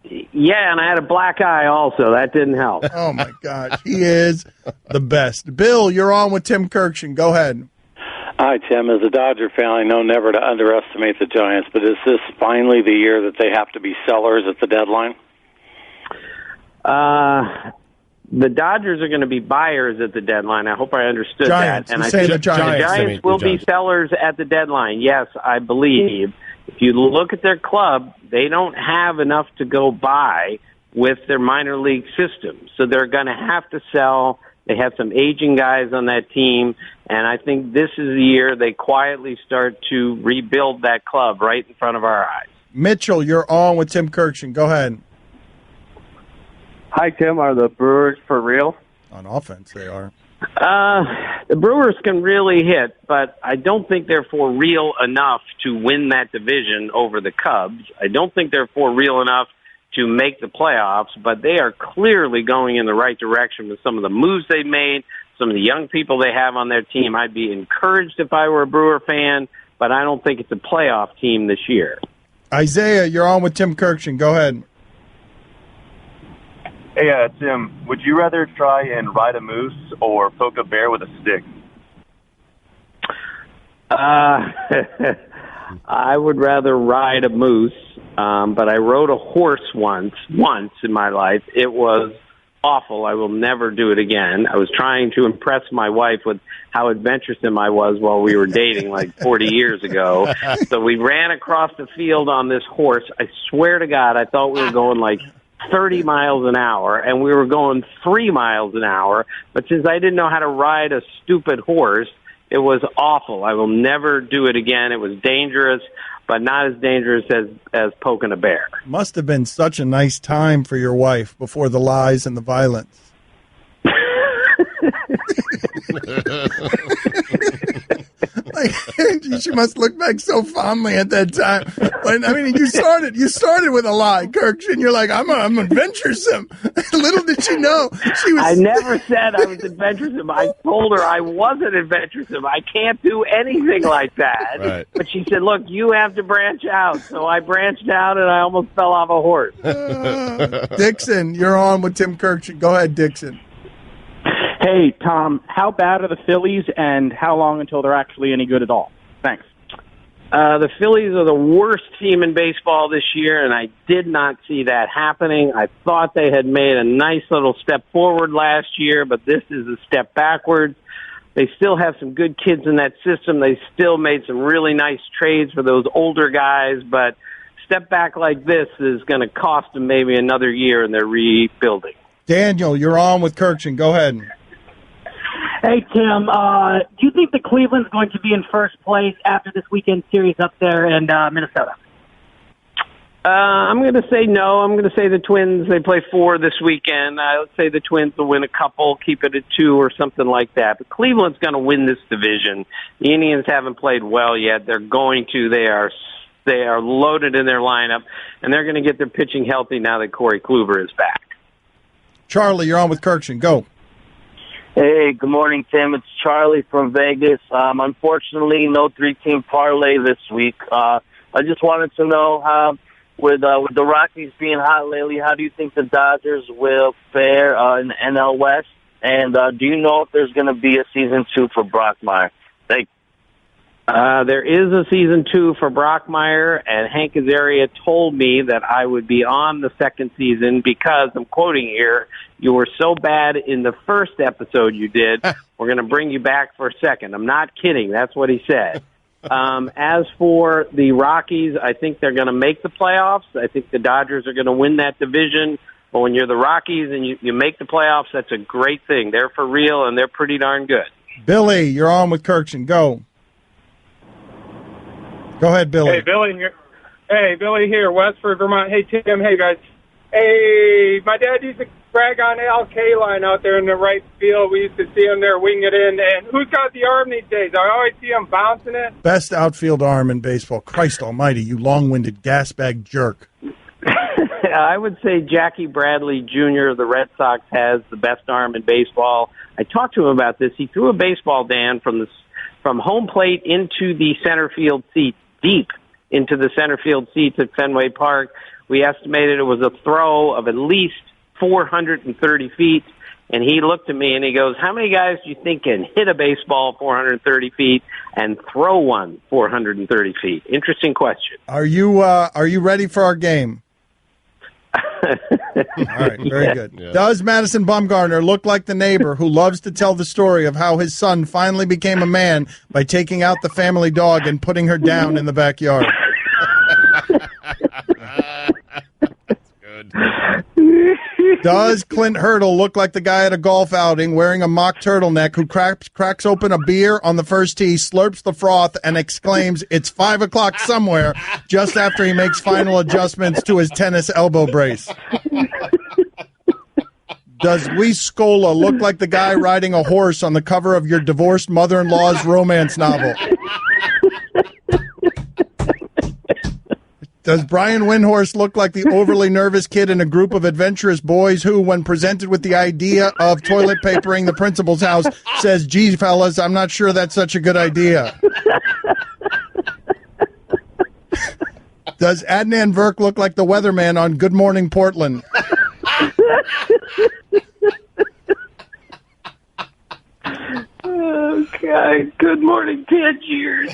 Yeah, and I had a black eye also. That didn't help. Oh, my gosh. He is the best. Bill, you're on with Tim Kirkshin. Go ahead. Hi, Tim. As a Dodger fan, I know never to underestimate the Giants, but is this finally the year that they have to be sellers at the deadline? The Dodgers are going to be buyers at the deadline. I hope I understood Giants. that. And You I say think the Giants. The Giants will be sellers at the deadline. Yes, I believe. If you look at their club, they don't have enough to go buy with their minor league system. So they're going to have to sell. They have some aging guys on that team, and I think this is the year they quietly start to rebuild that club right in front of our eyes. Mitchell, you're on with Tim Kirkshin. Go ahead. Hi, Tim. Are the Brewers for real? On offense, they are. The Brewers can really hit, but I don't think they're for real enough to win that division over the Cubs. I don't think they're for real enough to make the playoffs, but they are clearly going in the right direction with some of the moves they've made, some of the young people they have on their team. I'd be encouraged if I were a Brewer fan, but I don't think it's a playoff team this year. Isaiah, you're on with Tim Kirkshin. Go ahead. Hey, Tim, would you rather try and ride a moose or poke a bear with a stick? I would rather ride a moose, but I rode a horse once in my life. It was awful. I will never do it again. I was trying to impress my wife with how adventuresome I was while we were dating like 40 years ago. So we ran across the field on this horse. I swear to God, I thought we were going like 30 miles an hour, and we were going 3 miles an hour. But since I didn't know how to ride a stupid horse, it was awful. I will never do it again. It was dangerous, but not as dangerous as poking a bear. Must have been such a nice time for your wife before the lies and the violence. Like, she must look back so fondly at that time. When, I mean, you started with a lie, Kirkshin. You're like, I'm adventuresome. Little did she know she was. I never said I was adventuresome. I told her I wasn't adventuresome. I can't do anything like that. Right. But she said, "Look, you have to branch out." So I branched out, and I almost fell off a horse. Dixon, you're on with Tim Kirkshin. Go ahead, Dixon. Hey, Tom, how bad are the Phillies, and how long until they're actually any good at all? Thanks. The Phillies are the worst team in baseball this year, and I did not see that happening. I thought they had made a nice little step forward last year, but this is a step backwards. They still have some good kids in that system. They still made some really nice trades for those older guys, but step back like this is going to cost them maybe another year, and they're rebuilding. Daniel, you're on with Kirkshin. Go ahead. Hey, Tim, do you think the Cleveland's going to be in first place after this weekend series up there in Minnesota? I'm going to say no. I'm going to say the Twins, they play 4 this weekend. I would say the Twins will win a couple, keep it at 2 or something like that. But Cleveland's going to win this division. The Indians haven't played well yet. They're going to. They are loaded in their lineup, and they're going to get their pitching healthy now that Corey Kluber is back. Charlie, you're on with Kirkshin. Go. Hey, good morning, Tim. It's Charlie from Vegas. Unfortunately, no 3-team parlay this week. I just wanted to know how, with the Rockies being hot lately, how do you think the Dodgers will fare in the NL West? And do you know if there's going to be a season 2 for Brockmeyer? Thanks. There is a season 2 for Brockmeyer, and Hank Azaria told me that I would be on the second season because, I'm quoting here, you were so bad in the first episode you did, we're going to bring you back for a second. I'm not kidding. That's what he said. As for the Rockies, I think they're going to make the playoffs. I think the Dodgers are going to win that division. But when you're the Rockies and you make the playoffs, that's a great thing. They're for real, and they're pretty darn good. Billy, you're on with Kirkshin. Go. Go ahead, Billy. Hey, Billy here. Hey, Billy here, Westford, Vermont. Hey, Tim. Hey, guys. Hey, my dad used to brag on Al Kaline out there in the right field. We used to see him there winging it in. And who's got the arm these days? I always see him bouncing it. Best outfield arm in baseball. Christ almighty, you long-winded gasbag jerk. I would say Jackie Bradley Jr. of the Red Sox has the best arm in baseball. I talked to him about this. He threw a baseball, Dan, from home plate into the center field seats, deep into the center field seats at Fenway Park. We estimated it was a throw of at least 430 feet. And he looked at me and he goes, how many guys do you think can hit a baseball 430 feet and throw one 430 feet? Interesting question. Are you ready for our game? All right, very good. Yeah. Does Madison Bumgarner look like the neighbor who loves to tell the story of how his son finally became a man by taking out the family dog and putting her down in the backyard? Does Clint Hurdle look like the guy at a golf outing wearing a mock turtleneck who cracks open a beer on the first tee, slurps the froth, and exclaims, "It's 5 o'clock somewhere," just after he makes final adjustments to his tennis elbow brace? Does Luis Scola look like the guy riding a horse on the cover of your divorced mother-in-law's romance novel? Does Brian Windhorst look like the overly nervous kid in a group of adventurous boys who, when presented with the idea of toilet papering the principal's house, says, "Gee, fellas, I'm not sure that's such a good idea"? Does Adnan Virk look like the weatherman on Good Morning Portland? Okay, Good Morning Tangiers.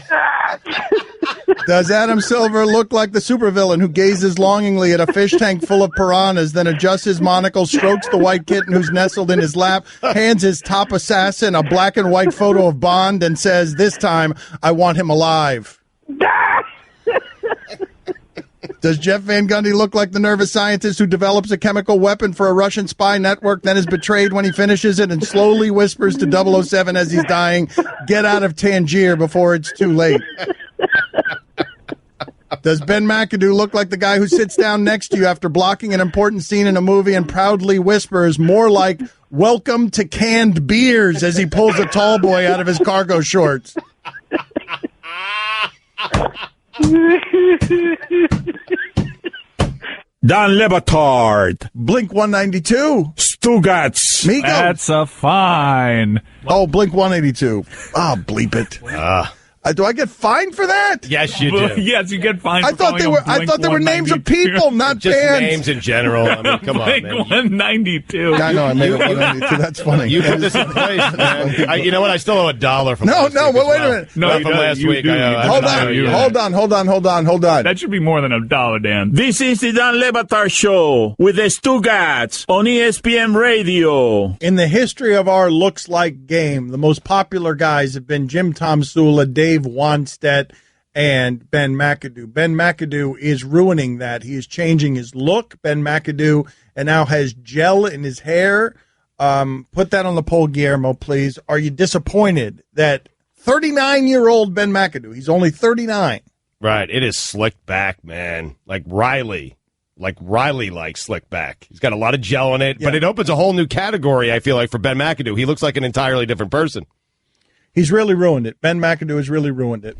Does Adam Silver look like the supervillain who gazes longingly at a fish tank full of piranhas, then adjusts his monocle, strokes the white kitten who's nestled in his lap, hands his top assassin a black and white photo of Bond, and says, "This time, I want him alive"? Does Jeff Van Gundy look like the nervous scientist who develops a chemical weapon for a Russian spy network, then is betrayed when he finishes it and slowly whispers to 007 as he's dying, "Get out of Tangier before it's too late"? Does Ben McAdoo look like the guy who sits down next to you after blocking an important scene in a movie and proudly whispers, more like "Welcome to canned beers," as he pulls a tall boy out of his cargo shorts? Don Batard. Blink 192. Stugotz. Migo. That's a fine. Oh, Blink 182. Oh, bleep it. Do I get fined for that? Yes, you do. Yes, you get fined. I thought they were names of people, not just bands. Names in general. I mean, come on, man. Blink 192. I know, I made it 192. That's funny. You put this in place, man. You know what? I still owe $1 from No, last no, week but as wait a well. minute. No, Not from last week. Hold on. That should be more than $1, Dan. This is the Dan Le Batard Show with the Stugotz on ESPN Radio. In the history of our looks like game, the most popular guys have been Jim Tomsula, Dave Wanstead, and Ben McAdoo. Ben McAdoo is ruining that. He is changing his look. Ben McAdoo and now has gel in his hair. Put that on the poll, Guillermo, please. Are you disappointed that 39-year-old Ben McAdoo, he's only 39. Right. It is slicked back, man. Like Riley likes slick back. He's got a lot of gel in it, but it opens a whole new category, I feel like, for Ben McAdoo. He looks like an entirely different person. He's really ruined it. Ben McAdoo has really ruined it.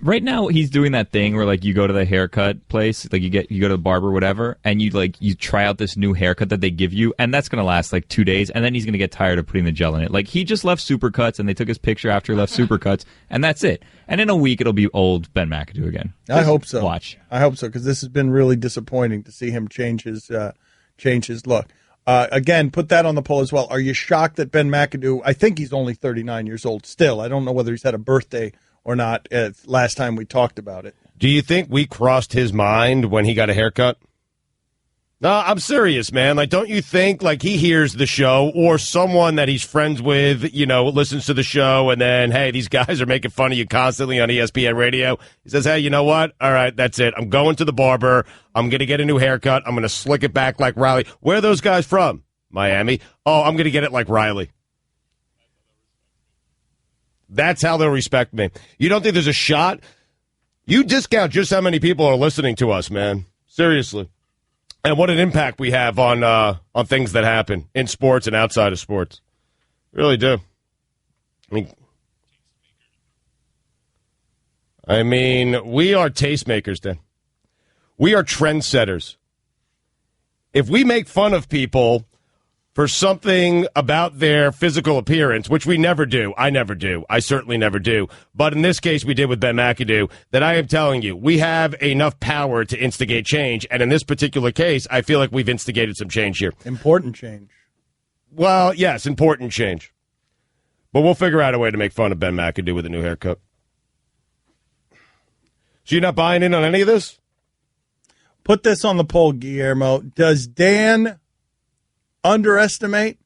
Right now, he's doing that thing where, like, you go to the haircut place, like you go to the barber, or whatever, and you try out this new haircut that they give you, and that's going to last like 2 days, and then he's going to get tired of putting the gel in it. Like, he just left Supercuts, and they took his picture after he left Supercuts, and that's it. And in a week, it'll be old Ben McAdoo again. I hope so. Watch. I hope so, because this has been really disappointing to see him change his look. Again, put that on the poll as well. Are you shocked that Ben McAdoo, I think he's only 39 years old still. I don't know whether he's had a birthday or not last time we talked about it. Do you think we crossed his mind when he got a haircut? No, I'm serious, man. Like, don't you think, like, he hears the show or someone that he's friends with, listens to the show, and then, hey, these guys are making fun of you constantly on ESPN Radio. He says, hey, you know what? All right, that's it. I'm going to the barber. I'm going to get a new haircut. I'm going to slick it back like Riley. Where are those guys from? Miami. Oh, I'm going to get it like Riley. That's how they'll respect me. You don't think there's a shot? You discount just how many people are listening to us, man. Seriously. And what an impact we have on things that happen in sports and outside of sports. Really do. I mean, we are tastemakers, Dan. We are trendsetters. If we make fun of people for something about their physical appearance, which we never do. I never do. I certainly never do. But in this case, we did with Ben McAdoo, that I am telling you, we have enough power to instigate change. And in this particular case, I feel like we've instigated some change here. Important change. Well, yes, important change. But we'll figure out a way to make fun of Ben McAdoo with a new haircut. So you're not buying in on any of this? Put this on the poll, Guillermo. Does Dan underestimate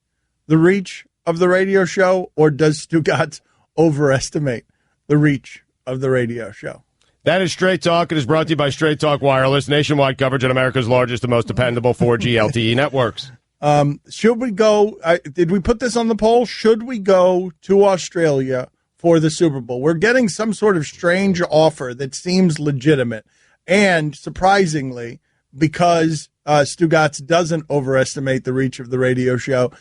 the reach of the radio show, or does Stugotz overestimate the reach of the radio show? That is Straight Talk. It is brought to you by Straight Talk Wireless, nationwide coverage on America's largest and most dependable 4G LTE networks. Should we go? Did we put this on the poll? Should we go to Australia for the Super Bowl? We're getting some sort of strange offer that seems legitimate. And surprisingly, because Stugotz doesn't overestimate the reach of the radio show,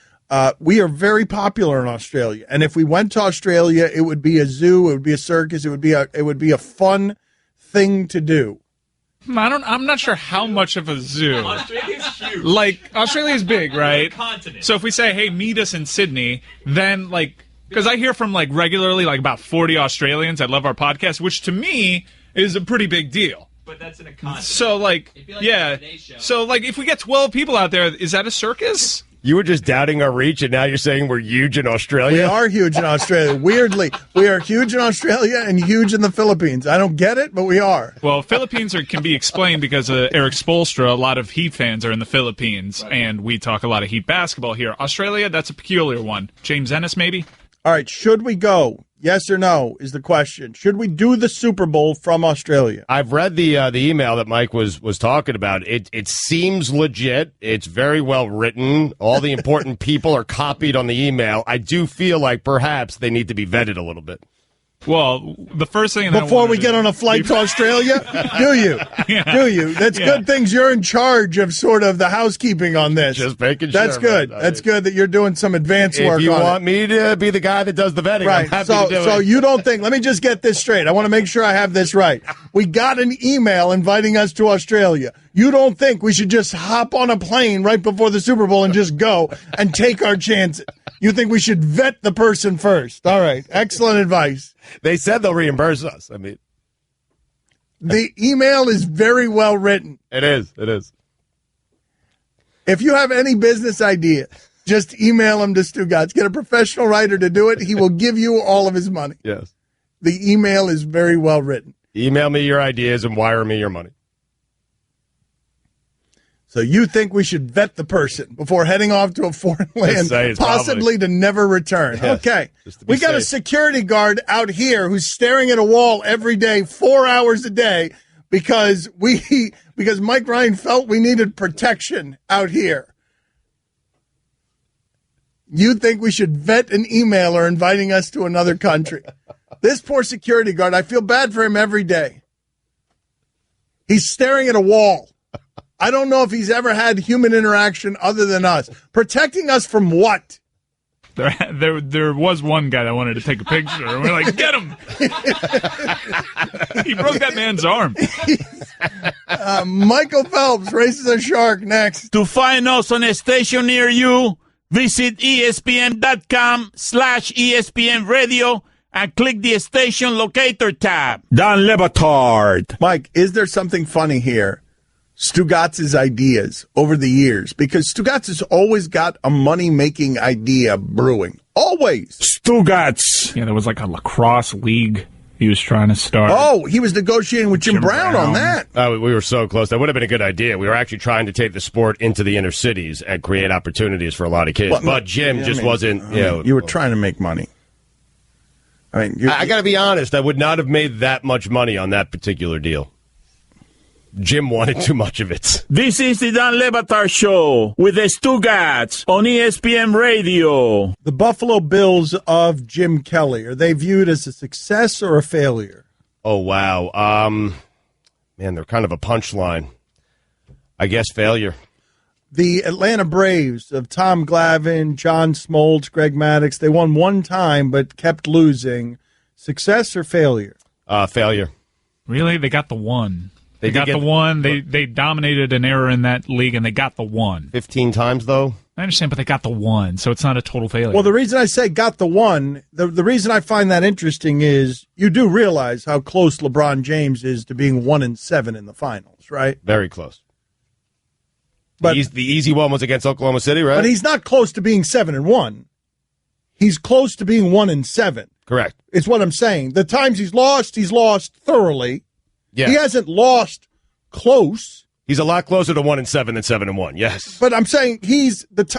we are very popular in Australia. And if we went to Australia, it would be a zoo, it would be a circus, it would be a fun thing to do. I'm not sure how much of a zoo. Australia's huge. Like, Australia's big, right? Continent. So if we say, hey, meet us in Sydney, then, like, because I hear from, like, regularly, like, about 40 Australians that love our podcast, which to me is a pretty big deal. But that's in a continent. So, like yeah. So, like, if we get 12 people out there, is that a circus? You were just doubting our reach, and now you're saying we're huge in Australia? We are huge in Australia. Weirdly, we are huge in Australia and huge in the Philippines. I don't get it, but we are. Well, Philippines can be explained because Eric Spoelstra, a lot of Heat fans are in the Philippines, and we talk a lot of Heat basketball here. Australia, that's a peculiar one. James Ennis, maybe? All right, should we go? Yes or no is the question. Should we do the Super Bowl from Australia? I've read the email that Mike was talking about. It seems legit. It's very well written. All the important people are copied on the email. I do feel like perhaps they need to be vetted a little bit. Well, the first thing before we get on a flight to Australia, do you? Yeah. Do you? That's good things. You're in charge of sort of the housekeeping on this. Just making sure. That's good. That's good that you're doing some advanced work on it. If you want me to be the guy that does the vetting, right. I'm happy so, to do it. So you don't think, let me just get this straight. I want to make sure I have this right. We got an email inviting us to Australia. You don't think we should just hop on a plane right before the Super Bowl and just go and take our chances? You think we should vet the person first? All right. Excellent advice. They said they'll reimburse us. I mean, the email is very well written. It is. It is. If you have any business idea, just email him to Stugotz. Get a professional writer to do it. He will give you all of his money. Yes. The email is very well written. Email me your ideas and wire me your money. So you think we should vet the person before heading off to a foreign land, possibly to never return. Yes, okay. We got a security guard out here who's staring at a wall every day, 4 hours a day, because Mike Ryan felt we needed protection out here. You think we should vet an emailer inviting us to another country? This poor security guard, I feel bad for him every day. He's staring at a wall. I don't know if he's ever had human interaction other than us. Protecting us from what? There was one guy that wanted to take a picture, and we're like, get him! He broke that man's arm. Michael Phelps races a shark next. To find us on a station near you, visit ESPN.com/ESPN Radio and click the station locator tab. Dan Le Batard. Mike, is there something funny here? Stugotz's ideas over the years, because Stugotz has always got a money-making idea brewing. Always. Stugotz. Yeah, there was like a lacrosse league he was trying to start. Oh, he was negotiating with Jim Brown on that. Oh, we were so close. That would have been a good idea. We were actually trying to take the sport into the inner cities and create opportunities for a lot of kids. But Jim wasn't, you were trying to make money. I mean, I got to be honest, I would not have made that much money on that particular deal. Jim wanted too much of it. This is the Dan Le Batard Show with the Stugotz on ESPN Radio. The Buffalo Bills of Jim Kelly, are they viewed as a success or a failure? Oh, wow. Man, they're kind of a punchline. I guess failure. The Atlanta Braves of Tom Glavine, John Smoltz, Greg Maddux, they won one time but kept losing. Success or failure? Failure. Really? They got the one. They got the one. They dominated an era in that league, and they got the one. 15 times, though? I understand, but they got the one, so it's not a total failure. Well, the reason I say got the one, the reason I find that interesting is you do realize how close LeBron James is to being 1-7 in the finals, right? Very close. But the easy one was against Oklahoma City, right? But he's not close to being 7-1. He's close to being 1-7. Correct. It's what I'm saying. The times he's lost thoroughly. Yeah. He hasn't lost close. He's a lot closer to 1-7 than 7-1. Yes. But I'm saying he is maybe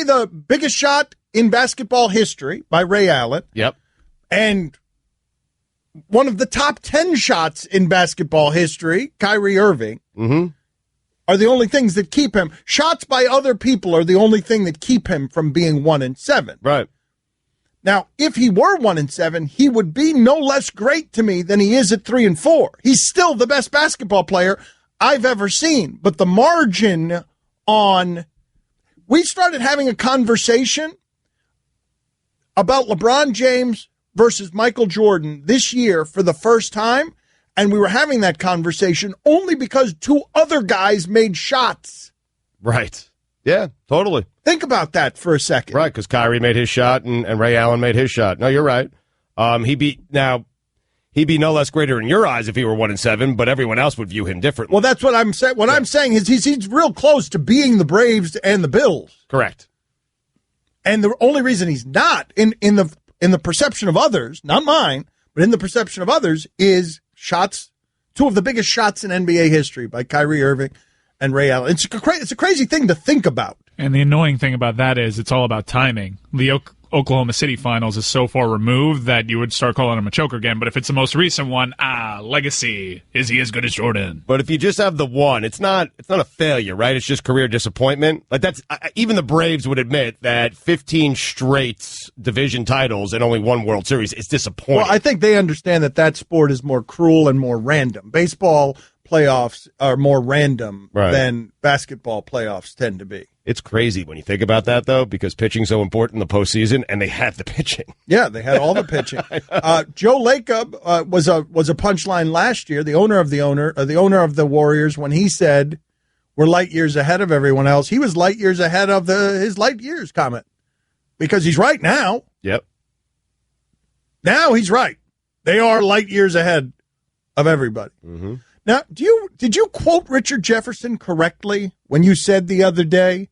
the biggest shot in basketball history by Ray Allen. Yep. And one of the top 10 shots in basketball history, Kyrie Irving, are the only things that keep him. Shots by other people are the only thing that keep him from being 1-7. Right. Now, if he were 1-7, he would be no less great to me than he is at 3-4. He's still the best basketball player I've ever seen. But the margin we started having a conversation about LeBron James versus Michael Jordan this year for the first time. And we were having that conversation only because two other guys made shots. Right. Yeah, totally. Think about that for a second. Right, because Kyrie made his shot and Ray Allen made his shot. No, you're right. He'd be no less greater in your eyes if he were 1-7, but everyone else would view him differently. Well, that's what I'm saying. What I'm saying is he's real close to being the Braves and the Bills. Correct. And the only reason he's not in the perception of others, not mine, but in the perception of others, is shots, two of the biggest shots in NBA history by Kyrie Irving and Ray Allen. It's a crazy thing to think about. And the annoying thing about that is it's all about timing. The Oklahoma City finals is so far removed that you would start calling him a choker again. But if it's the most recent one, legacy. Is he as good as Jordan? But if you just have the one, it's not a failure, right? It's just career disappointment. Like that's even the Braves would admit that 15 straight division titles and only one World Series is disappointing. Well, I think they understand that sport is more cruel and more random. Baseball playoffs are more random than basketball playoffs tend to be. It's crazy when you think about that, though, because pitching's so important in the postseason, and they had the pitching. Yeah, they had all the pitching. Joe Lacob was a punchline last year. The owner of the Warriors, when he said we're light years ahead of everyone else, he was light years ahead of his light years comment because he's right now. Yep. Now he's right. They are light years ahead of everybody. Mm-hmm. Now, did you quote Richard Jefferson correctly when you said the other day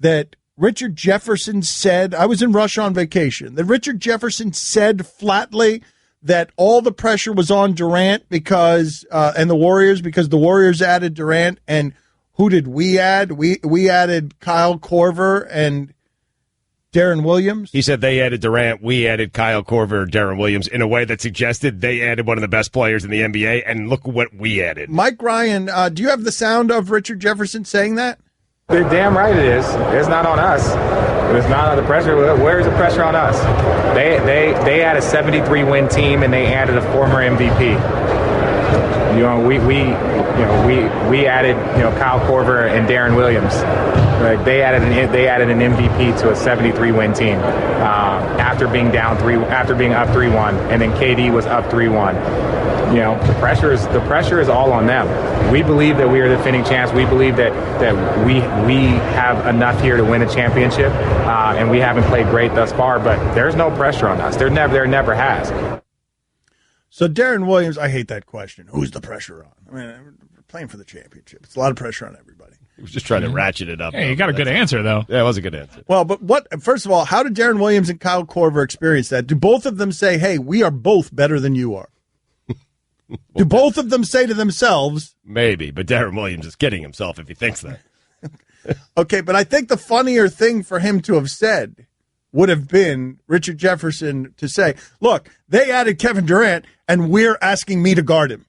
that Richard Jefferson said, I was in Russia on vacation, that Richard Jefferson said flatly that all the pressure was on Durant because and the Warriors because the Warriors added Durant, and who did we add? We added Kyle Korver and Deron Williams? He said they added Durant, we added Kyle Korver, Deron Williams, in a way that suggested they added one of the best players in the NBA, and look what we added. Mike Ryan, do you have the sound of Richard Jefferson saying that? They're damn right it is. It's not on us. It's not on the pressure. Where's the pressure on us? They had a 73-win team, and they added a former MVP. We added Kyle Korver and Deron Williams. They added an MVP to a 73-win team after being up 3-1, and then KD was up 3-1. The pressure is all on them. We believe that we are the defending champs. We believe that we have enough here to win a championship, and we haven't played great thus far. But there's no pressure on us. There never has. So Deron Williams, I hate that question. Who's the pressure on? I mean, we're playing for the championship. It's a lot of pressure on everybody. He was just trying to ratchet it up. Hey, you got a good answer, though. Yeah, it was a good answer. Well, but first of all, how did Deron Williams and Kyle Korver experience that? Do both of them say, hey, we are both better than you are? Do both of them say to themselves? Maybe, but Deron Williams is kidding himself if he thinks that. Okay, but I think the funnier thing for him to have said would have been Richard Jefferson to say, look, they added Kevin Durant, and we're asking me to guard him.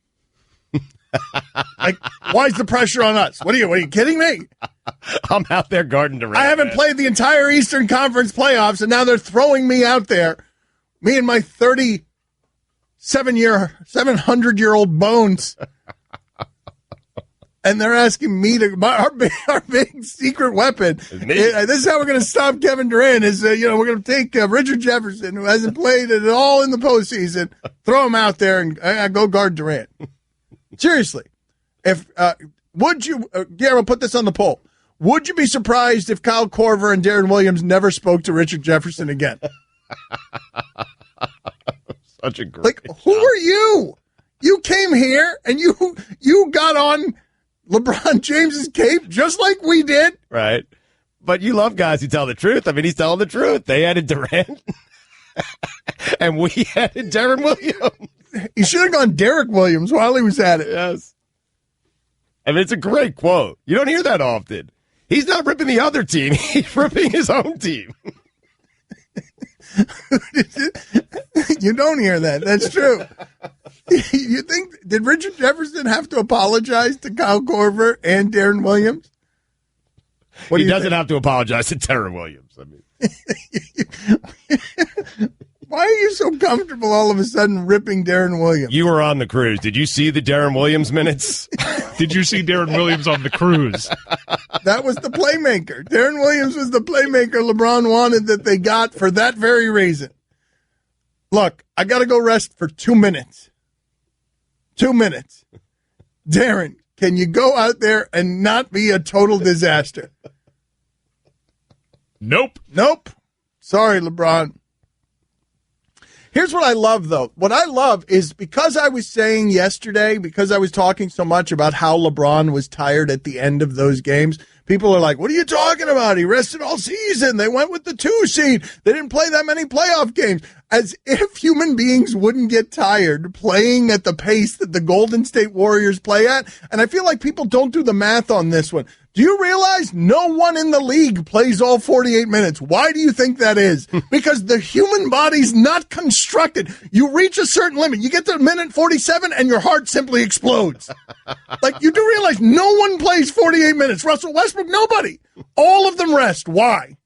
Like, why is the pressure on us? What are you kidding me? I'm out there guarding Durant. I haven't played the entire Eastern Conference playoffs, and now they're throwing me out there, me and my 700-year-old bones. And they're asking me to our big secret weapon. This is how we're going to stop Kevin Durant. Is we're going to take Richard Jefferson, who hasn't played at all in the postseason, throw him out there and go guard Durant. Seriously, if would you, Guillermo, put this on the poll? would you be surprised if Kyle Korver and Deron Williams never spoke to Richard Jefferson again? Such a great Like, who are you? You came here and you got on LeBron James's cape just like we did. Right. But you love guys who tell the truth. I mean, he's telling the truth. They added Durant, and we added Deron Williams. He should have gone Derek Williams while he was at it. Yes. I mean, it's a great quote. You don't hear that often. He's not ripping the other team. He's ripping his own team. You don't hear that. That's true. You think, did Richard Jefferson have to apologize to Kyle Korver and Deron Williams? He doesn't have to apologize to Deron Williams. I mean, why are you so comfortable all of a sudden ripping Deron Williams? You were on the cruise. Did you see the Deron Williams minutes? Did you see Deron Williams on the cruise? That was the playmaker. Deron Williams was the playmaker LeBron wanted that they got for that very reason. Look, I got to go rest for 2 minutes. 2 minutes. Deron, can you go out there and not be a total disaster? Nope. Sorry, LeBron. Here's what I love, though. What I love is because I was saying yesterday, because I was talking so much about how LeBron was tired at the end of those games, people are like, what are you talking about? He rested all season. They went with the 2 seed. They didn't play that many playoff games. As if human beings wouldn't get tired playing at the pace that the Golden State Warriors play at. And I feel like people don't do the math on this one. Do you realize no one in the league plays all 48 minutes? Why do you think that is? Because the human body's not constructed. You reach a certain limit. You get to minute 47 and your heart simply explodes. Like, you do realize no one plays 48 minutes. Russell Westbrook, nobody. All of them rest. Why?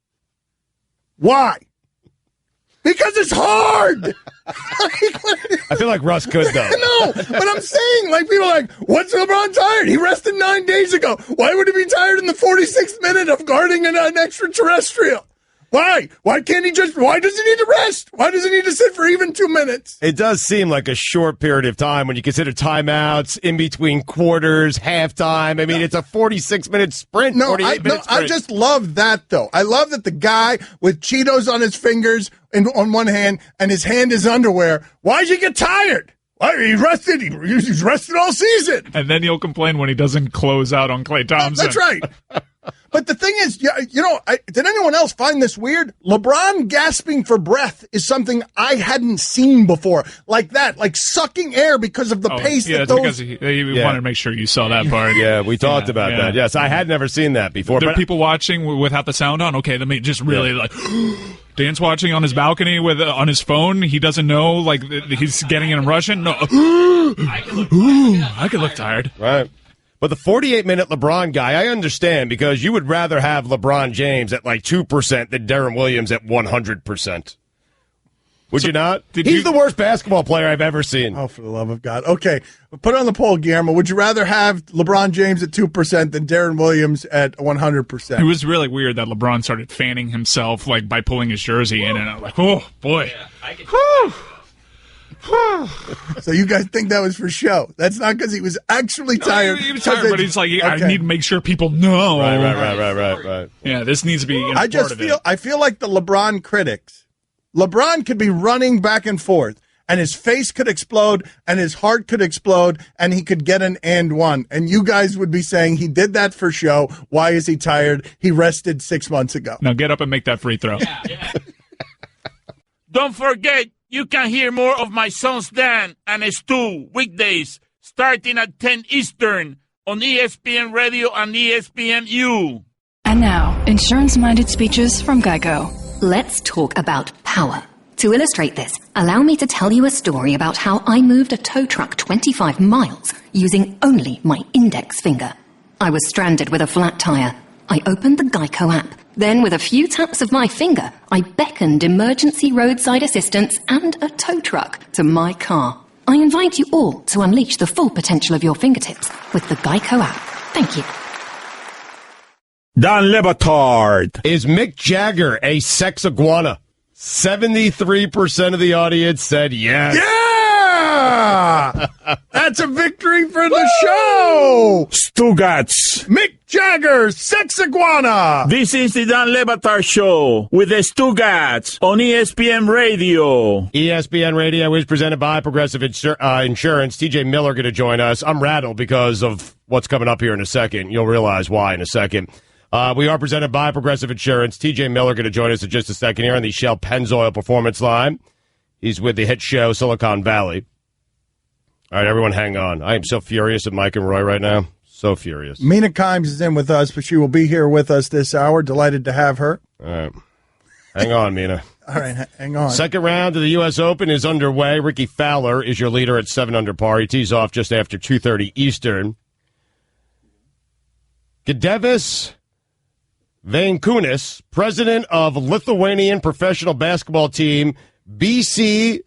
Because it's hard. I feel like Russ could, though. No, but I'm saying, like, people are like, what's LeBron tired? He rested 9 days ago. Why would he be tired in the 46th minute of guarding an extraterrestrial? Why? Why does he need to rest? Why does he need to sit for even 2 minutes? It does seem like a short period of time when you consider timeouts, in between quarters, halftime. I mean, it's a 46-minute sprint, 48-minute sprint. I just love that, though. I love that the guy with Cheetos on his fingers on one hand and his hand is underwear. Why did he get tired? Why? He's rested. He's rested all season. And then he'll complain when he doesn't close out on Klay Thompson. That's right. But the thing is, did anyone else find this weird? LeBron gasping for breath is something I hadn't seen before. Like that, like sucking air because of the pace that those... because he wanted to make sure you saw that part. Yeah, we talked about that. Yes, I had never seen that before. There are people watching without the sound on. Okay, let me just really like... Dan's watching on his balcony with on his phone. He doesn't know, like, he's getting in Russian. No, I could look tired. Right. But the 48-minute LeBron guy, I understand, because you would rather have LeBron James at like 2% than Deron Williams at 100%. Would you not? He's the worst basketball player I've ever seen. Oh, for the love of God. Okay, put it on the poll, Guillermo. Would you rather have LeBron James at 2% than Deron Williams at 100%? It was really weird that LeBron started fanning himself like by pulling his jersey in, and I'm like, oh, boy. So you guys think that was for show? That's not because he was actually tired. He was tired, but he's like, I need to make sure people know. Right. Yeah, this needs to be. I feel like the LeBron critics. LeBron could be running back and forth, and his face could explode, and his heart could explode, and he could get an and one. And you guys would be saying he did that for show. Why is he tired? He rested 6 months ago. Now get up and make that free throw. Yeah. Don't forget, you can hear more of my sons Dan and Stu weekdays starting at 10 Eastern on ESPN Radio and ESPNU. And now, insurance-minded speeches from Geico. Let's talk about power. To illustrate this, allow me to tell you a story about how I moved a tow truck 25 miles using only my index finger. I was stranded with a flat tire. I opened the Geico app. Then, with a few taps of my finger, I beckoned emergency roadside assistance and a tow truck to my car. I invite you all to unleash the full potential of your fingertips with the Geico app. Thank you. Don Le Batard. Is Mick Jagger a sex iguana? 73% of the audience said yes. Yeah! That's a victory for the show. Stugotz. Mick Jagger, Sex Iguana. This is the Dan Le Batard Show with the Stugotz on ESPN Radio. ESPN Radio is presented by Progressive Insurance. TJ Miller going to join us. I'm rattled because of what's coming up here in a second. You'll realize why in a second. We are presented by Progressive Insurance. TJ Miller going to join us in just a second here on the Shell Pennzoil Performance Line. He's with the hit show Silicon Valley. All right, everyone hang on. I am so furious at Mike and Roy right now. So furious. Mina Kimes is in with us, but she will be here with us this hour. Delighted to have her. All right. Hang on, Mina. All right, hang on. Second round of the U.S. Open is underway. Ricky Fowler is your leader at 7 under par. He tees off just after 2:30 Eastern. Gedevis Vainkunis, president of Lithuanian professional basketball team BC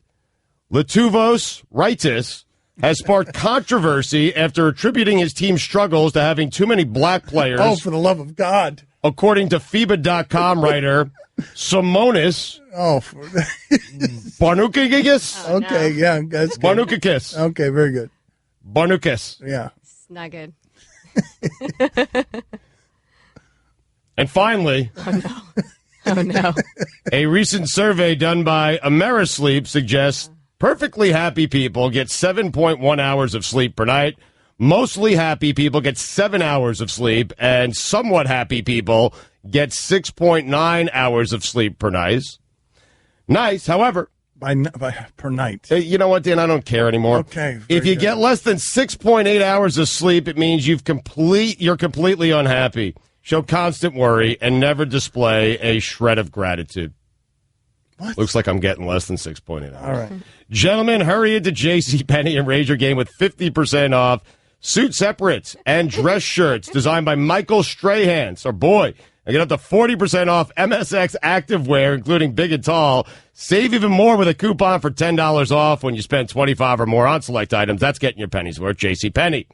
Lietuvos Rytas, has sparked controversy after attributing his team's struggles to having too many black players. Oh, for the love of God. According to FIBA.com writer Simonis Barnukakis. Okay, yeah, that's good. Barnukakis. Okay, very good. Barnukis. Yeah. It's not good. And finally, Oh, no. a recent survey done by Amerisleep suggests perfectly happy people get 7.1 hours of sleep per night. Mostly happy people get 7 hours of sleep, and somewhat happy people get 6.9 hours of sleep per night. Nice, however. Per night. You know what, Dan? I don't care anymore. Okay. If you get less than 6.8 hours of sleep, it means you're completely unhappy. Show constant worry and never display a shred of gratitude. What? Looks like I'm getting less than 6.8 hours. All right. Gentlemen, hurry into JCPenney and raise your game with 50% off suit separates and dress shirts designed by Michael Strahan. So, boy, I get up to 40% off MSX activewear, including big and tall. Save even more with a coupon for $10 off when you spend $25 or more on select items. That's getting your pennies worth. JCPenney.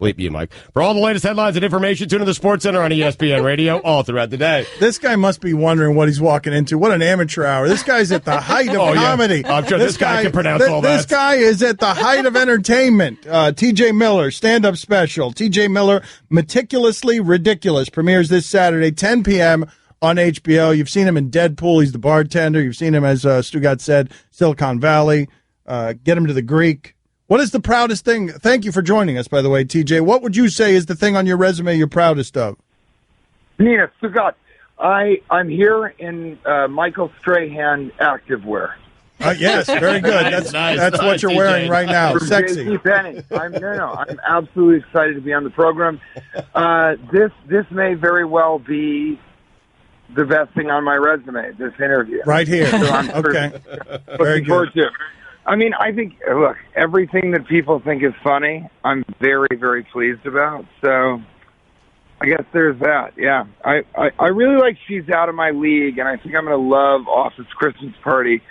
Bleep you, Mike. For all the latest headlines and information, tune in to the Sports Center on ESPN Radio all throughout the day. This guy must be wondering what he's walking into. What an amateur hour. This guy's at the height of comedy. Yeah. I'm sure this guy can pronounce all that. This guy is at the height of entertainment. TJ Miller, stand-up special. TJ Miller, Meticulously Ridiculous, premieres this Saturday, 10 p.m. on HBO. You've seen him in Deadpool. He's the bartender. You've seen him, as Stugotz said, Silicon Valley. Get him to the Greek. What is the proudest thing? Thank you for joining us, by the way, TJ. What would you say is the thing on your resume you're proudest of? Nina, Stugotz, I'm here in Michael Strahan activewear. Yes, very good. That's what you're wearing right now. From Sexy. JCPenney. I'm absolutely excited to be on the program. This may very well be the best thing on my resume, this interview. Right here. So I'm Okay. looking forward to it. I mean, I think, look, everything that people think is funny, I'm very, very pleased about. So I guess there's that. Yeah. I really like She's Out of My League, and I think I'm going to love Office Christmas Party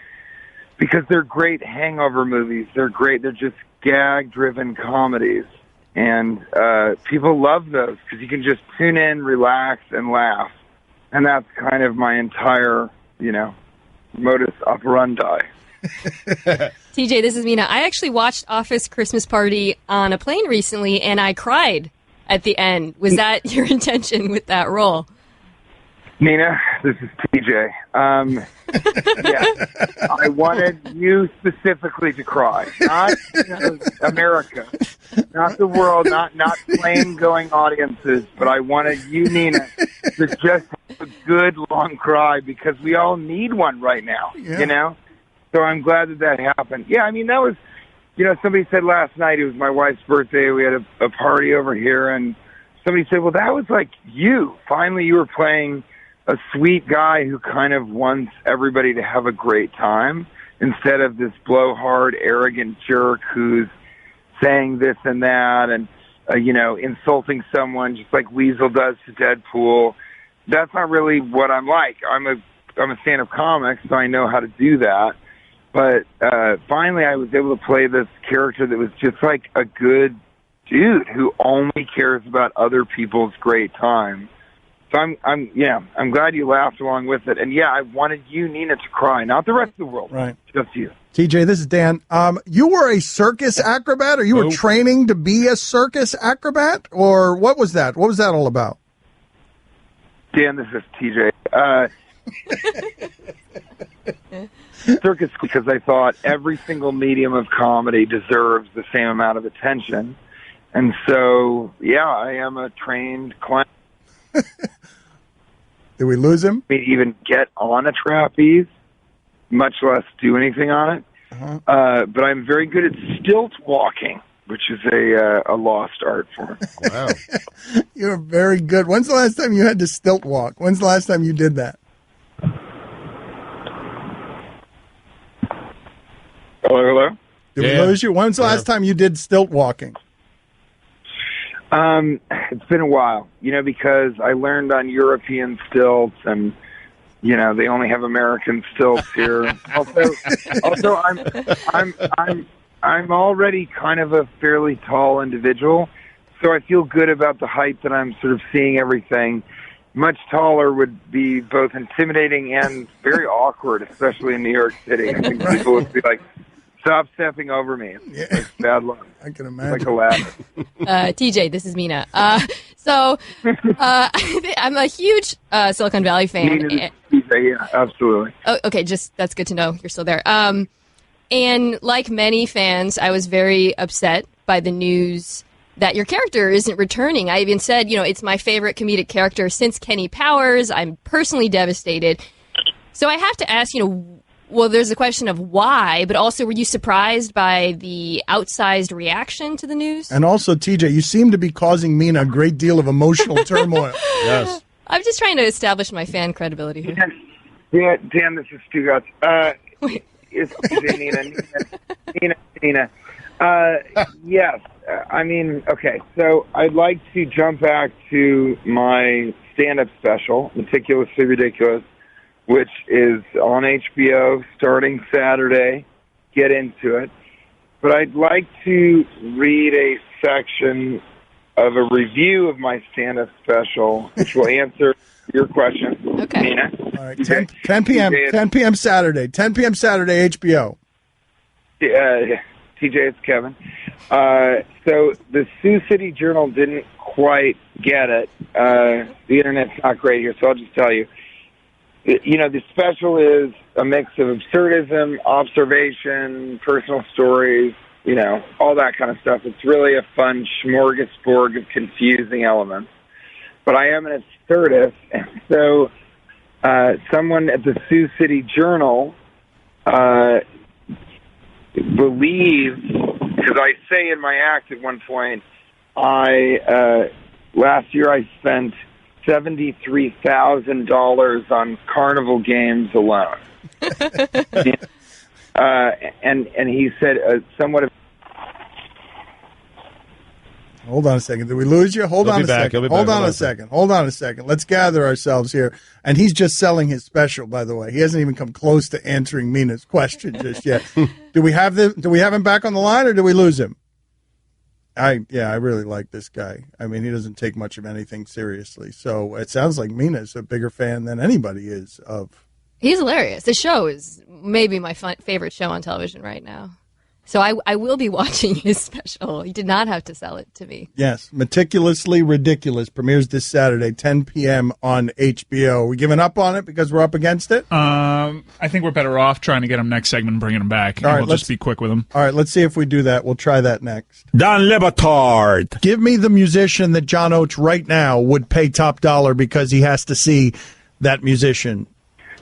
because they're great hangover movies. They're great. They're just gag-driven comedies. And people love those because you can just tune in, relax, and laugh. And that's kind of my entire, modus operandi. TJ, this is Mina. I actually watched Office Christmas Party on a plane recently, and I cried at the end. Was that your intention with that role? Nina, this is TJ. Yeah, I wanted you specifically to cry, not America, not the world, not plane-going audiences, but I wanted you, Nina, to just have a good long cry because we all need one right now, So I'm glad that happened. Yeah, I mean, that was, somebody said last night, it was my wife's birthday, we had a party over here, and somebody said, well, that was like you. Finally, you were playing a sweet guy who kind of wants everybody to have a great time instead of this blowhard, arrogant jerk who's saying this and that and, insulting someone just like Weasel does to Deadpool. That's not really what I'm like. I'm a fan of comics, so I know how to do that. But finally, I was able to play this character that was just like a good dude who only cares about other people's great time. So I'm glad you laughed along with it. And yeah, I wanted you, Nina, to cry, not the rest of the world. Right. Just you. TJ, this is Dan. You were a circus acrobat, or you were training to be a circus acrobat, or what was that? What was that all about? Dan, this is TJ. Circus, because I thought every single medium of comedy deserves the same amount of attention. And so, yeah, I am a trained clown. Did we lose him? I mean, even get on a trapeze, much less do anything on it. But I'm very good at stilt walking, which is a lost art for me. Wow. You're very good. When's the last time you had to stilt walk? When's the last time you did that? Hello? Did we lose you? When's the last time you did stilt walking? It's been a while, because I learned on European stilts, and they only have American stilts here. also, I'm already kind of a fairly tall individual, so I feel good about the height that I'm sort of seeing everything. Much taller would be both intimidating and very awkward, especially in New York City. I think people would be like, "Stop stepping over me." It's like bad luck. I can imagine. Like a ladder. TJ, this is Mina. I'm a huge Silicon Valley fan. Yeah, absolutely. Oh, okay, that's good to know. You're still there. And like many fans, I was very upset by the news that your character isn't returning. I even said, it's my favorite comedic character since Kenny Powers. I'm personally devastated. So I have to ask, well, there's a question of why, but also were you surprised by the outsized reaction to the news? And also, TJ, you seem to be causing Mina a great deal of emotional turmoil. Yes. I'm just trying to establish my fan credibility here. Yeah, Dan, this is Stugotz. It's Nina. Yes. Okay, so I'd like to jump back to my stand-up special, Meticulously Ridiculous, which is on HBO starting Saturday. Get into it. But I'd like to read a section of a review of my stand-up special, which will answer your question, Nina. All right, 10 p.m. 10 p.m. Saturday. 10 p.m. Saturday, HBO. TJ, it's Kevin. So the Sioux City Journal didn't quite get it. The internet's not great here, so I'll just tell you. The special is a mix of absurdism, observation, personal stories, all that kind of stuff. It's really a fun smorgasbord of confusing elements. But I am an absurdist, and so someone at the Sioux City Journal believes, because I say in my act at one point, last year I spent $73,000 on carnival games alone. And he said somewhat of... Hold on a second. Did we lose you? Hold on a second. Hold on a second. Let's gather ourselves here. And he's just selling his special, by the way. He hasn't even come close to answering Mina's question just yet. Do we have him back on the line, or do we lose him? I really like this guy. I mean, he doesn't take much of anything seriously. So it sounds like Mina's a bigger fan than anybody is of. He's hilarious. The show is maybe my favorite show on television right now. So I will be watching his special. He did not have to sell it to me. Yes. Meticulously Ridiculous premieres this Saturday, 10 p.m. on HBO. Are we giving up on it because we're up against it? I think we're better off trying to get him next segment and bringing him back. All right, we'll just be quick with him. All right, let's see if we do that. We'll try that next. Dan Batard. Give me the musician that John Oates right now would pay top dollar because he has to see that musician.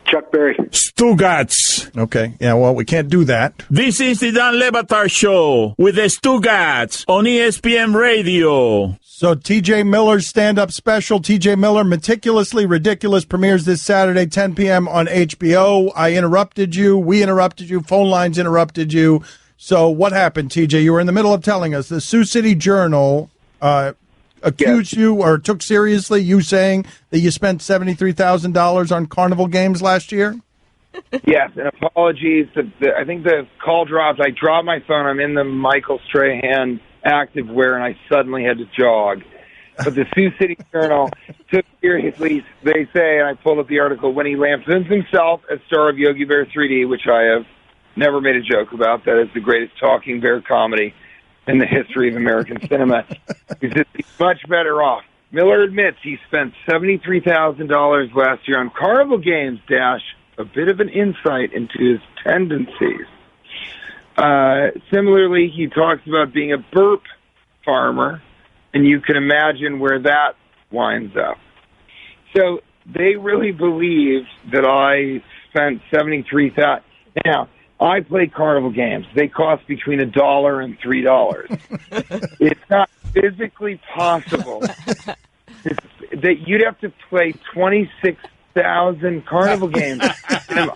Chuck Berry. Stugotz. Okay. Yeah, well, we can't do that. This is the Dan Batard Show with the Stugotz on ESPN Radio. So TJ Miller's stand-up special, TJ Miller, Meticulously Ridiculous, premieres this Saturday, 10 p.m. on HBO. I interrupted you. We interrupted you. Phone lines interrupted you. So what happened, TJ? You were in the middle of telling us the Sioux City Journal accused you or took seriously you saying that you spent $73,000 on carnival games last year? Yes, and apologies. I think the call dropped. I dropped my phone. I'm in the Michael Strahan activewear, and I suddenly had to jog. but the Sioux City Journal took seriously, they say, and I pulled up the article, when he lampoons himself as star of Yogi Bear 3D, which I have never made a joke about. That is the greatest talking bear comedy in the history of American cinema. He says he's much better off. Miller admits he spent $73,000 last year on carnival games, a bit of an insight into his tendencies. Similarly, he talks about being a burp farmer, and you can imagine where that winds up. So they really believed that I spent $73,000. Now, I play carnival games. They cost between $1 and $3. It's not physically possible that you'd have to play 26,000 carnival games. Am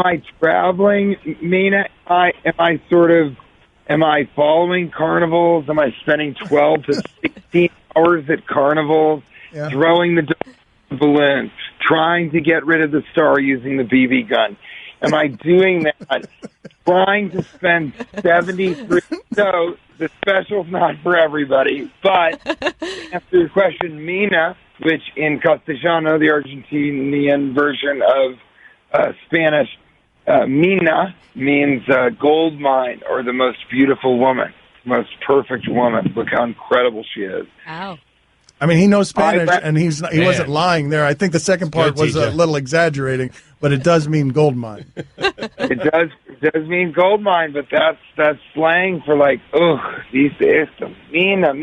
I traveling, Mina? Am I following carnivals? Am I spending 12 to 16 hours at carnivals, throwing the balloons, trying to get rid of the star using the BB gun? Am I doing that? Trying to spend 73. So the special's not for everybody. But to answer your question, Mina, which in Castellano, the Argentinian version of Spanish, Mina means gold mine or the most beautiful woman, most perfect woman. Look how incredible she is. Wow. I mean, he knows Spanish, and he wasn't lying there. I think the second part was a little exaggerating, but it does mean gold mine. It does mean gold mine, but that's slang for like, dice esto, Mina.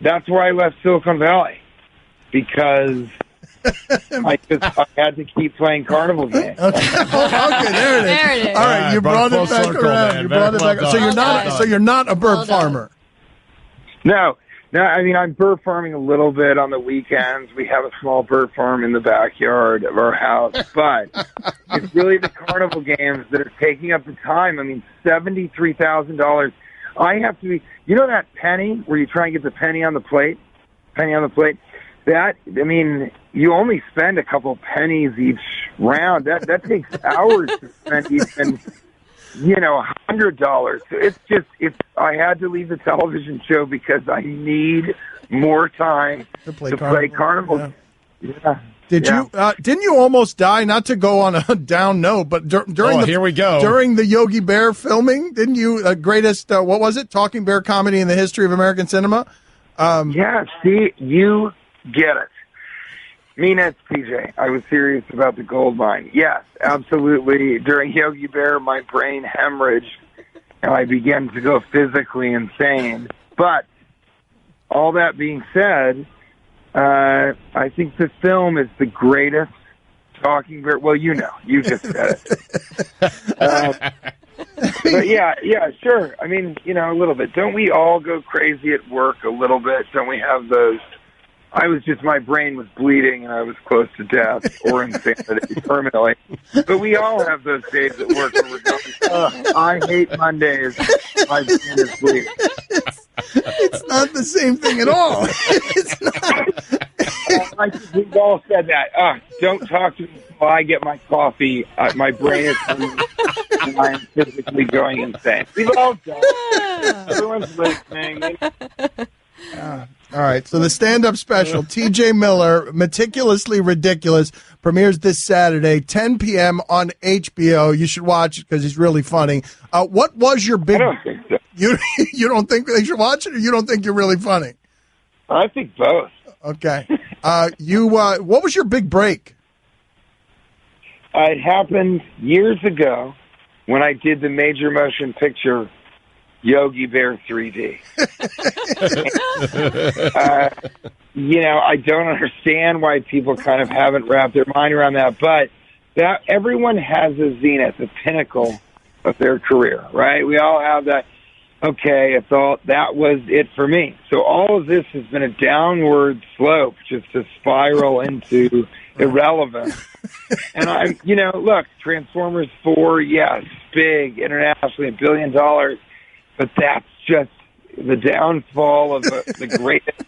That's where I left Silicon Valley because I had to keep playing carnival games. Okay, there it is. All right, you brought it back around. You brought it back. So you're not a burp farmer. No, I mean, I'm bird farming a little bit on the weekends. We have a small bird farm in the backyard of our house, but it's really the carnival games that are taking up the time. I mean, $73,000. I have to be, that penny where you try and get the penny on the plate? That, I mean, you only spend a couple pennies each round. That takes hours to spend even, $100. So I had to leave the television show because I need more time to play carnival. Yeah. Didn't you almost die? Not to go on a down note, but during here we go. During the Yogi Bear filming, didn't you greatest what was it? Talking bear comedy in the history of American cinema? Yeah, see, you get it. Mina, it's TJ. I was serious about the gold mine. Yes, absolutely. During Yogi Bear, my brain hemorrhaged, and I began to go physically insane. But all that being said, I think the film is the greatest talking bear. Well, you just said it. But yeah, sure. I mean, a little bit. Don't we all go crazy at work a little bit? Don't we have those? My brain was bleeding and I was close to death or insanity permanently. But we all have those days at work where we're going, I hate Mondays. My brain is bleeding. It's not the same thing at all. It's not. We've all said that. Don't talk to me until I get my coffee. My brain is bleeding and I'm physically going insane. We've all done it. Everyone's listening. All right, so the stand-up special, T.J. Miller, Meticulously Ridiculous, premieres this Saturday, 10 p.m. on HBO. You should watch it because he's really funny. What was your big... I don't think so. You don't think they should watch it, or you don't think you're really funny? I think both. Okay. What was your big break? It happened years ago when I did the major motion picture Yogi Bear 3D. I don't understand why people kind of haven't wrapped their mind around that, but that everyone has a zenith, a pinnacle of their career, right? We all have that. Okay, I thought that was it for me. So all of this has been a downward slope, just to spiral into irrelevance. And look, Transformers 4, yes, big, internationally, $1 billion. But that's just the downfall of the greatest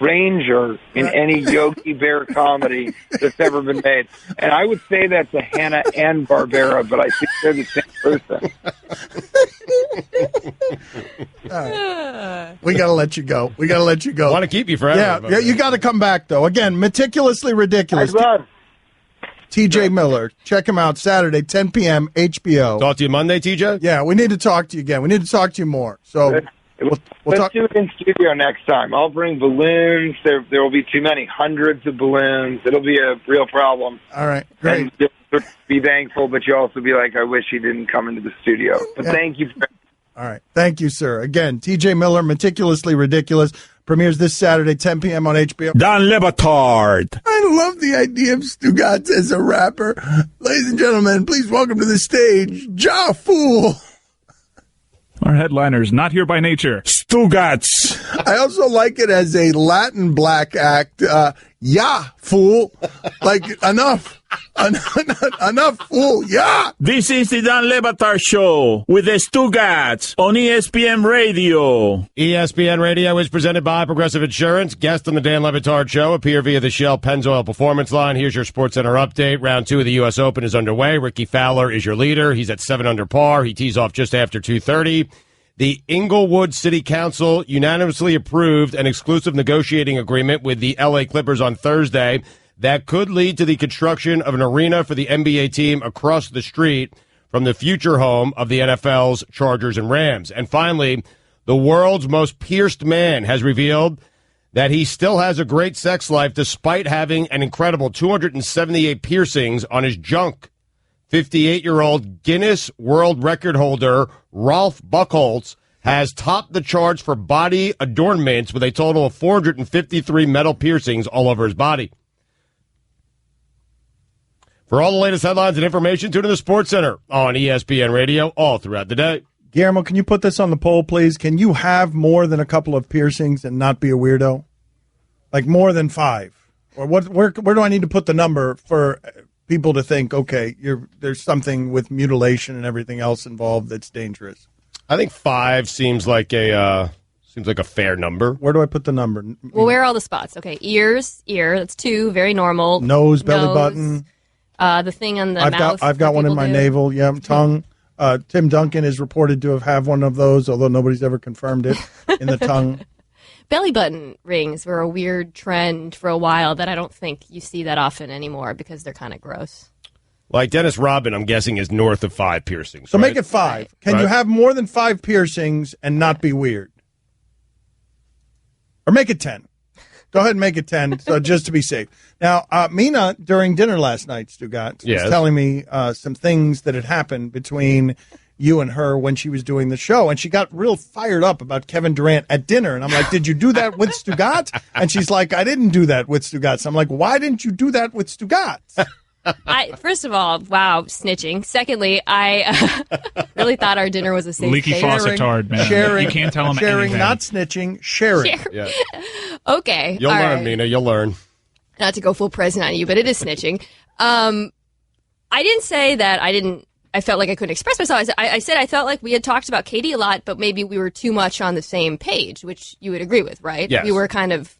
ranger in any Yogi Bear comedy that's ever been made. And I would say that to Hannah and Barbera, but I think they're the same person. All right. We got to let you go. I want to keep you forever. Yeah, you got to come back, though. Again, Meticulously Ridiculous. TJ Miller. Check him out Saturday, 10 p.m., HBO. Talk to you Monday, TJ? Yeah, we need to talk to you again. We need to talk to you more. So we'll Let's do it in studio next time. I'll bring balloons. There will be too many, hundreds of balloons. It'll be a real problem. All right, great. And you'll sort of be thankful, but you'll also be like, I wish he didn't come into the studio. But thank you. All right. Thank you, sir. Again, TJ Miller, Meticulously Ridiculous, premieres this Saturday, 10 p.m. on HBO. Dan Le Batard. I love the idea of Stugotz as a rapper. Ladies and gentlemen, please welcome to the stage, Ja Fool. Our headliner's not here by nature. Stugotz. I also like it as a Latin black act. Yeah, fool. Like, enough. Enough, fool. Yeah. This is the Dan Le Batard Show with the Stugotz on ESPN Radio. ESPN Radio is presented by Progressive Insurance. Guest on the Dan Le Batard Show appear via the Shell Pennzoil Performance Line. Here's your SportsCenter update. Round 2 of the U.S. Open is underway. Ricky Fowler is your leader. He's at 7 under par. He tees off just after 2:30. The Inglewood City Council unanimously approved an exclusive negotiating agreement with the L.A. Clippers on Thursday that could lead to the construction of an arena for the NBA team across the street from the future home of the NFL's Chargers and Rams. And finally, the world's most pierced man has revealed that he still has a great sex life despite having an incredible 278 piercings on his junk. 58-year-old Guinness World Record holder Rolf Buchholz has topped the charts for body adornments with a total of 453 metal piercings all over his body. For all the latest headlines and information, tune to the SportsCenter on ESPN Radio all throughout the day. Guillermo, can you put this on the poll, please? Can you have more than a couple of piercings and not be a weirdo? Like more than 5? Or where do I need to put the number for people to think, okay, there's something with mutilation and everything else involved that's dangerous? I think 5 seems like a fair number. Where do I put the number? Well, where are all the spots? Okay, ear, that's 2, very normal. Nose, belly button. The thing on the mouth. I've got one in my navel. Yeah, tongue. Tim Duncan is reported to have one of those, although nobody's ever confirmed it, in the tongue. Belly button rings were a weird trend for a while that I don't think you see that often anymore because they're kind of gross. Like Dennis Rodman, I'm guessing, is north of 5 piercings. So right? Make it 5. Can you have more than 5 piercings and not be weird? Or make it 10. Go ahead and make it 10, so just to be safe. Now, Mina, during dinner last night, Stugotz, was telling me some things that had happened between you and her when she was doing the show, and she got real fired up about Kevin Durant at dinner. And I'm like, did you do that with Stugotz? And she's like, I didn't do that with Stugotz. I'm like, why didn't you do that with Stugotz? First of all, wow, snitching. Secondly, I really thought our dinner was a safe Leaky faucet tard, man. Sharing, you can't tell them sharing, anything. not snitching, sharing. Yeah. Okay. You'll all learn, right. Mina. You'll learn. Not to go full present on you, but it is snitching. I didn't say that I felt like I couldn't express myself. I said I felt like we had talked about Katie a lot, but maybe we were too much on the same page, which you would agree with, right? Yes. We were kind of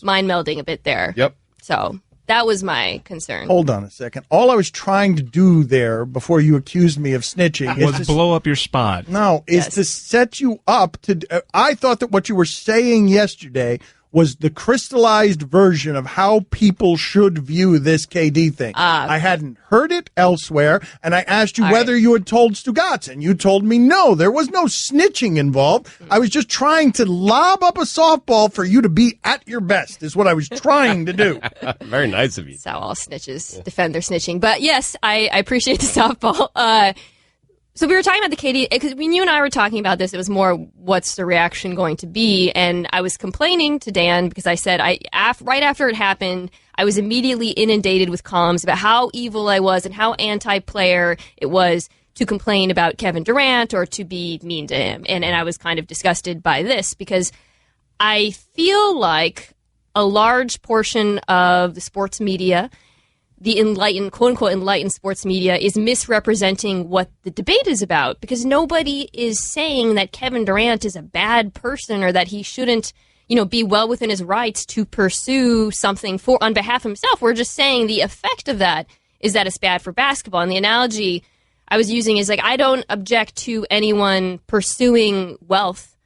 mind melding a bit there. Yep. So that was my concern. Hold on a second. All I was trying to do there before you accused me of snitching was blow up your spot. No, is to set you up to. I thought that what you were saying yesterday was the crystallized version of how people should view this KD thing. I hadn't heard it elsewhere, and I asked you whether you had told Stugotz, and you told me no, there was no snitching involved. I was just trying to lob up a softball for you to be at your best, is what I was trying to do. Very nice of you. That's how all snitches defend their snitching. But yes, I appreciate the softball. So we were talking about the KD, because when you and I were talking about this, it was more what's the reaction going to be, and I was complaining to Dan because I said right after it happened, I was immediately inundated with columns about how evil I was and how anti-player it was to complain about Kevin Durant or to be mean to him, and I was kind of disgusted by this because I feel like a large portion of the sports media, the enlightened, quote-unquote enlightened sports media, is misrepresenting what the debate is about, because nobody is saying that Kevin Durant is a bad person or that he shouldn't, be well within his rights to pursue something on behalf of himself. We're just saying the effect of that is that it's bad for basketball. And the analogy I was using is I don't object to anyone pursuing wealth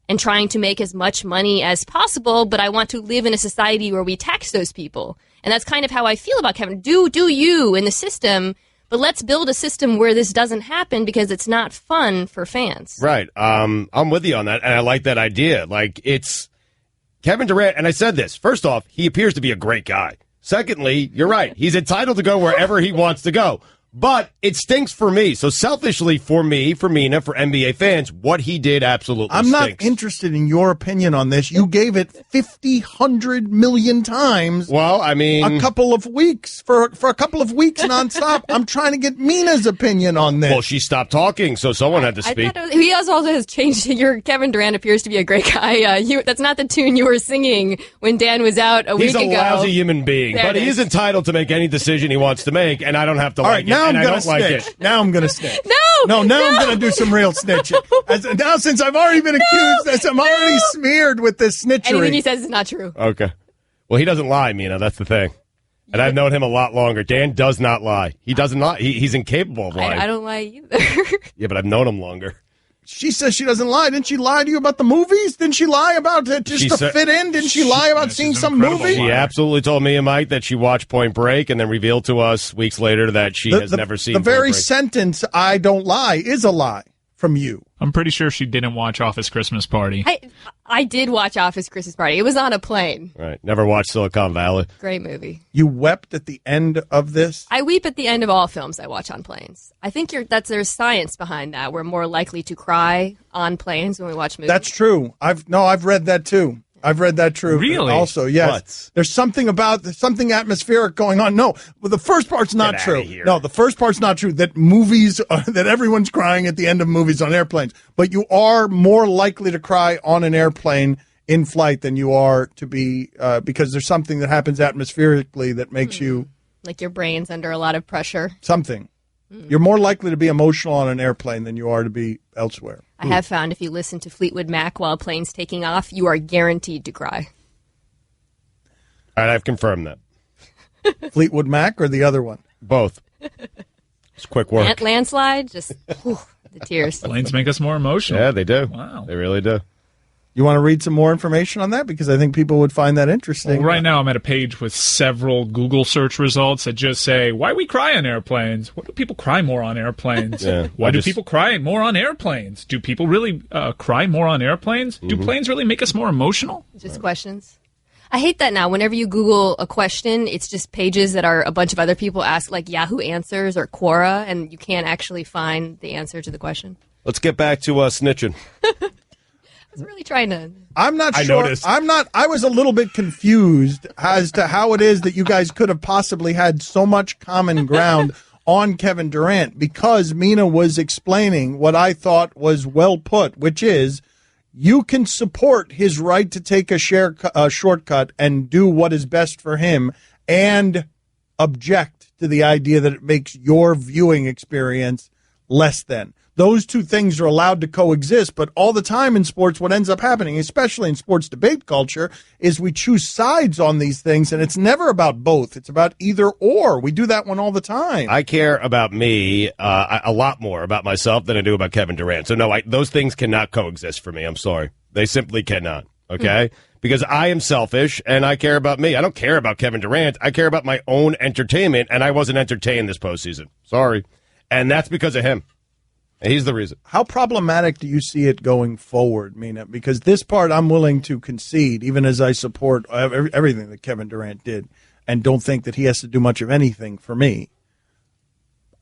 and trying to make as much money as possible, but I want to live in a society where we tax those people. And that's kind of how I feel about Kevin. Do you in the system, but let's build a system where this doesn't happen because it's not fun for fans. Right. I'm with you on that, and I like that idea. It's Kevin Durant, and I said this. First off, he appears to be a great guy. Secondly, you're right. He's entitled to go wherever he wants to go. But it stinks for me. So selfishly for me, for Mina, for NBA fans, what he did absolutely I'm stinks. not interested in your opinion on this. You gave it 50, 100 million times. Well, I mean, a couple of weeks for a couple of weeks nonstop. I'm trying to get Mina's opinion on this. Well, she stopped talking, so someone had to speak. He also has changed. Your Kevin Durant appears to be a great guy. That's not the tune you were singing when Dan was out a week ago. He's a lousy human being, but he is entitled to make any decision he wants to make, and I don't have to like it. Now I'm and gonna I don't like snitch. it. Now I'm going to snitch. No, I'm going to do some real snitching. Now, since I've already been accused, I'm already smeared with this snitchery. Anything he says is not true. Okay. Well, he doesn't lie, Mina. That's the thing. And I've known him a lot longer. Dan does not lie. He doesn't lie. He's incapable of lying. I don't lie either. Yeah, but I've known him longer. She says she doesn't lie. Didn't she lie to you about the movies? Didn't she lie about it just to fit in? Didn't she lie about seeing some movie? She absolutely told me and Mike that she watched Point Break and then revealed to us weeks later that she has never seen Point Break. The very sentence, "I don't lie," is a lie from you. I'm pretty sure she didn't watch Office Christmas Party. I did watch Office Christmas Party. It was on a plane. Right. Never watched Silicon Valley. Great movie. You wept at the end of this? I weep at the end of all films I watch on planes. I think there's science behind that. We're more likely to cry on planes when we watch movies. That's true. I've read that too. I've read that true. Really? Also, yes. What? There's something atmospheric going on. No, well, the first part's not true. No, the first part's not true. That movies, that everyone's crying at the end of movies on airplanes. But you are more likely to cry on an airplane in flight than you are to be, because there's something that happens atmospherically that makes you. Like your brain's under a lot of pressure. Something. You're more likely to be emotional on an airplane than you are to be elsewhere. I have found if you listen to Fleetwood Mac while a plane's taking off, you are guaranteed to cry. All right, I've confirmed that. Fleetwood Mac or the other one? Both. It's quick work. Landslide, just the tears. Planes make us more emotional. Yeah, they do. Wow. They really do. You want to read some more information on that? Because I think people would find that interesting. Well, right now I'm at a page with several Google search results that just say, why we cry on airplanes? Why do people cry more on airplanes? Yeah, Why do people cry more on airplanes? Do people really cry more on airplanes? Do planes really make us more emotional? Just questions. I hate that now. Whenever you Google a question, it's just pages that are a bunch of other people ask, like Yahoo Answers or Quora, and you can't actually find the answer to the question. Let's get back to snitching. I was really trying to. I'm not I sure. noticed. I was a little bit confused as to how it is that you guys could have possibly had so much common ground on Kevin Durant, because Mina was explaining what I thought was well put, which is you can support his right to take a shortcut and do what is best for him and object to the idea that it makes your viewing experience less than. Those two things are allowed to coexist, but all the time in sports, what ends up happening, especially in sports debate culture, is we choose sides on these things, and it's never about both. It's about either or. We do that one all the time. I care about me a lot more about myself than I do about Kevin Durant. So, no, those things cannot coexist for me. I'm sorry. They simply cannot, okay? Because I am selfish, and I care about me. I don't care about Kevin Durant. I care about my own entertainment, and I wasn't entertained this postseason. Sorry. And that's because of him. He's the reason. How problematic do you see it going forward, Mina? Because this part I'm willing to concede, even as I support everything that Kevin Durant did and don't think that he has to do much of anything for me.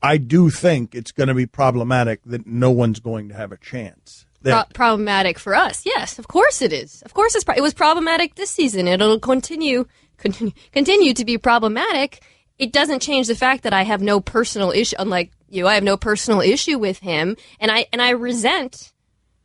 I do think it's going to be problematic that no one's going to have a chance. Problematic for us, yes. Of course it is. Of course it was problematic this season. It'll continue to be problematic. It doesn't change the fact that I have no personal issue, unlike you, I have no personal issue with him, and I resent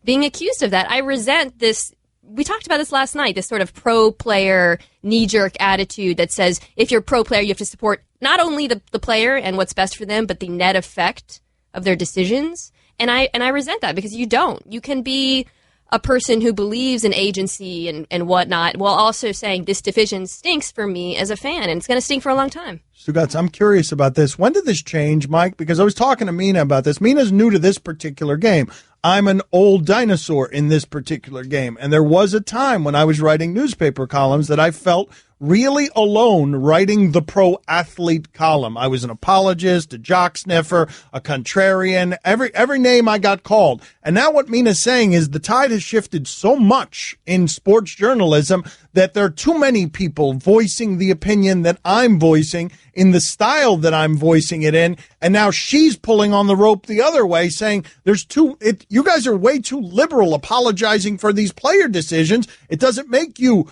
being accused of that. I resent this. We talked about this last night, this sort of pro-player knee-jerk attitude that says if you're a pro-player, you have to support not only the player and what's best for them, but the net effect of their decisions. And I resent that because you don't. You can be a person who believes in agency and whatnot, while also saying this division stinks for me as a fan, and it's going to stink for a long time. Stugotz, I'm curious about this. When did this change, Mike? Because I was talking to Mina about this. Mina's new to this particular game. I'm an old dinosaur in this particular game. And there was a time when I was writing newspaper columns that I felt really alone writing the pro athlete column. I was an apologist, a jock sniffer, a contrarian, every name I got called. And now what Mina's saying is the tide has shifted so much in sports journalism that there are too many people voicing the opinion that I'm voicing in the style that I'm voicing it in. And now she's pulling on the rope the other way, saying you guys are way too liberal apologizing for these player decisions. It doesn't make you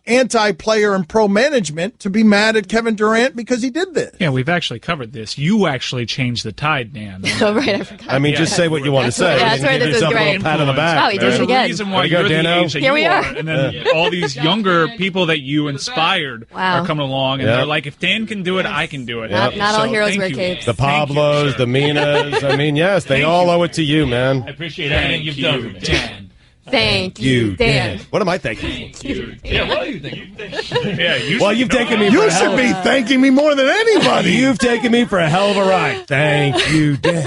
anti-player and pro-management to be mad at Kevin Durant because he did this. Yeah, we've actually covered this. You actually changed the tide, Dan. Oh, right, I forgot. I mean, just say what you want to say. Yeah, that's right, this is great. Pat on the back. Oh, he did it again. There's a reason why you're the age that Here we you are. and then all these younger people that you inspired are coming along, and they're like, if Dan can do it, I can do it. Not all heroes wear capes. The Pablos, the Minas. I mean, yes, they all owe it to you, man. I appreciate everything you've done, Dan. Thank you, Dan. What am I thanking you for? Yeah, what are you thinking? You've taken me. You should be thanking me more than anybody. You've taken me for a hell of a ride. Thank you, Dan.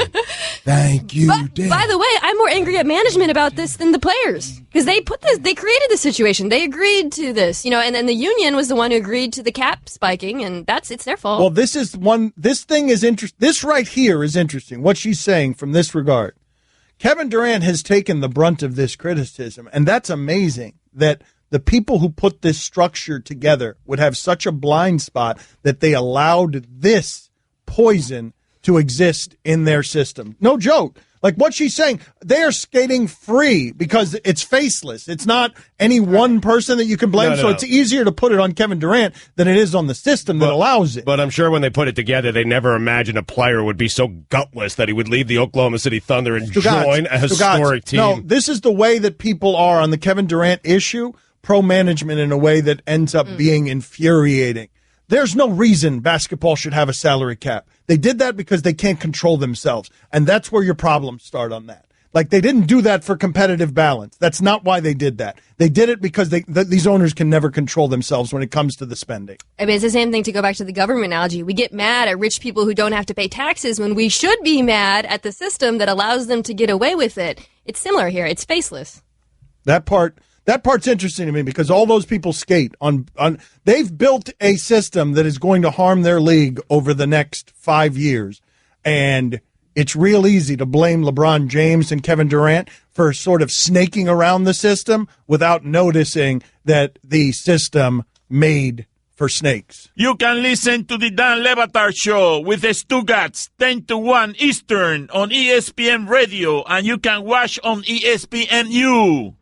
Thank you, Dan. By the way, I'm more angry at management about this than the players because they created the situation. They agreed to this, and then the union was the one who agreed to the cap spiking, and it's their fault. Well, this thing is interesting. This right here is interesting. What she's saying from this regard. Kevin Durant has taken the brunt of this criticism, and that's amazing that the people who put this structure together would have such a blind spot that they allowed this poison to exist in their system. No joke. Like what she's saying, they are skating free because it's faceless. It's not any one person that you can blame. So it's easier to put it on Kevin Durant than it is on the system that allows it. But I'm sure when they put it together, they never imagined a player would be so gutless that he would leave the Oklahoma City Thunder and join a historic team. No, this is the way that people are on the Kevin Durant issue, pro-management in a way that ends up being infuriating. There's no reason basketball should have a salary cap. They did that because they can't control themselves. And that's where your problems start on that. Like, they didn't do that for competitive balance. That's not why they did that. They did it because these owners can never control themselves when it comes to the spending. I mean, it's the same thing to go back to the government analogy. We get mad at rich people who don't have to pay taxes when we should be mad at the system that allows them to get away with it. It's similar here. It's faceless. That part's interesting to me because all those people skate on they've built a system that is going to harm their league over the next 5 years. And it's real easy to blame LeBron James and Kevin Durant for sort of snaking around the system without noticing that the system made for snakes. You can listen to the Dan Le Batard Show with the Stugotz 10 to 1 Eastern on ESPN Radio, and you can watch on ESPNU.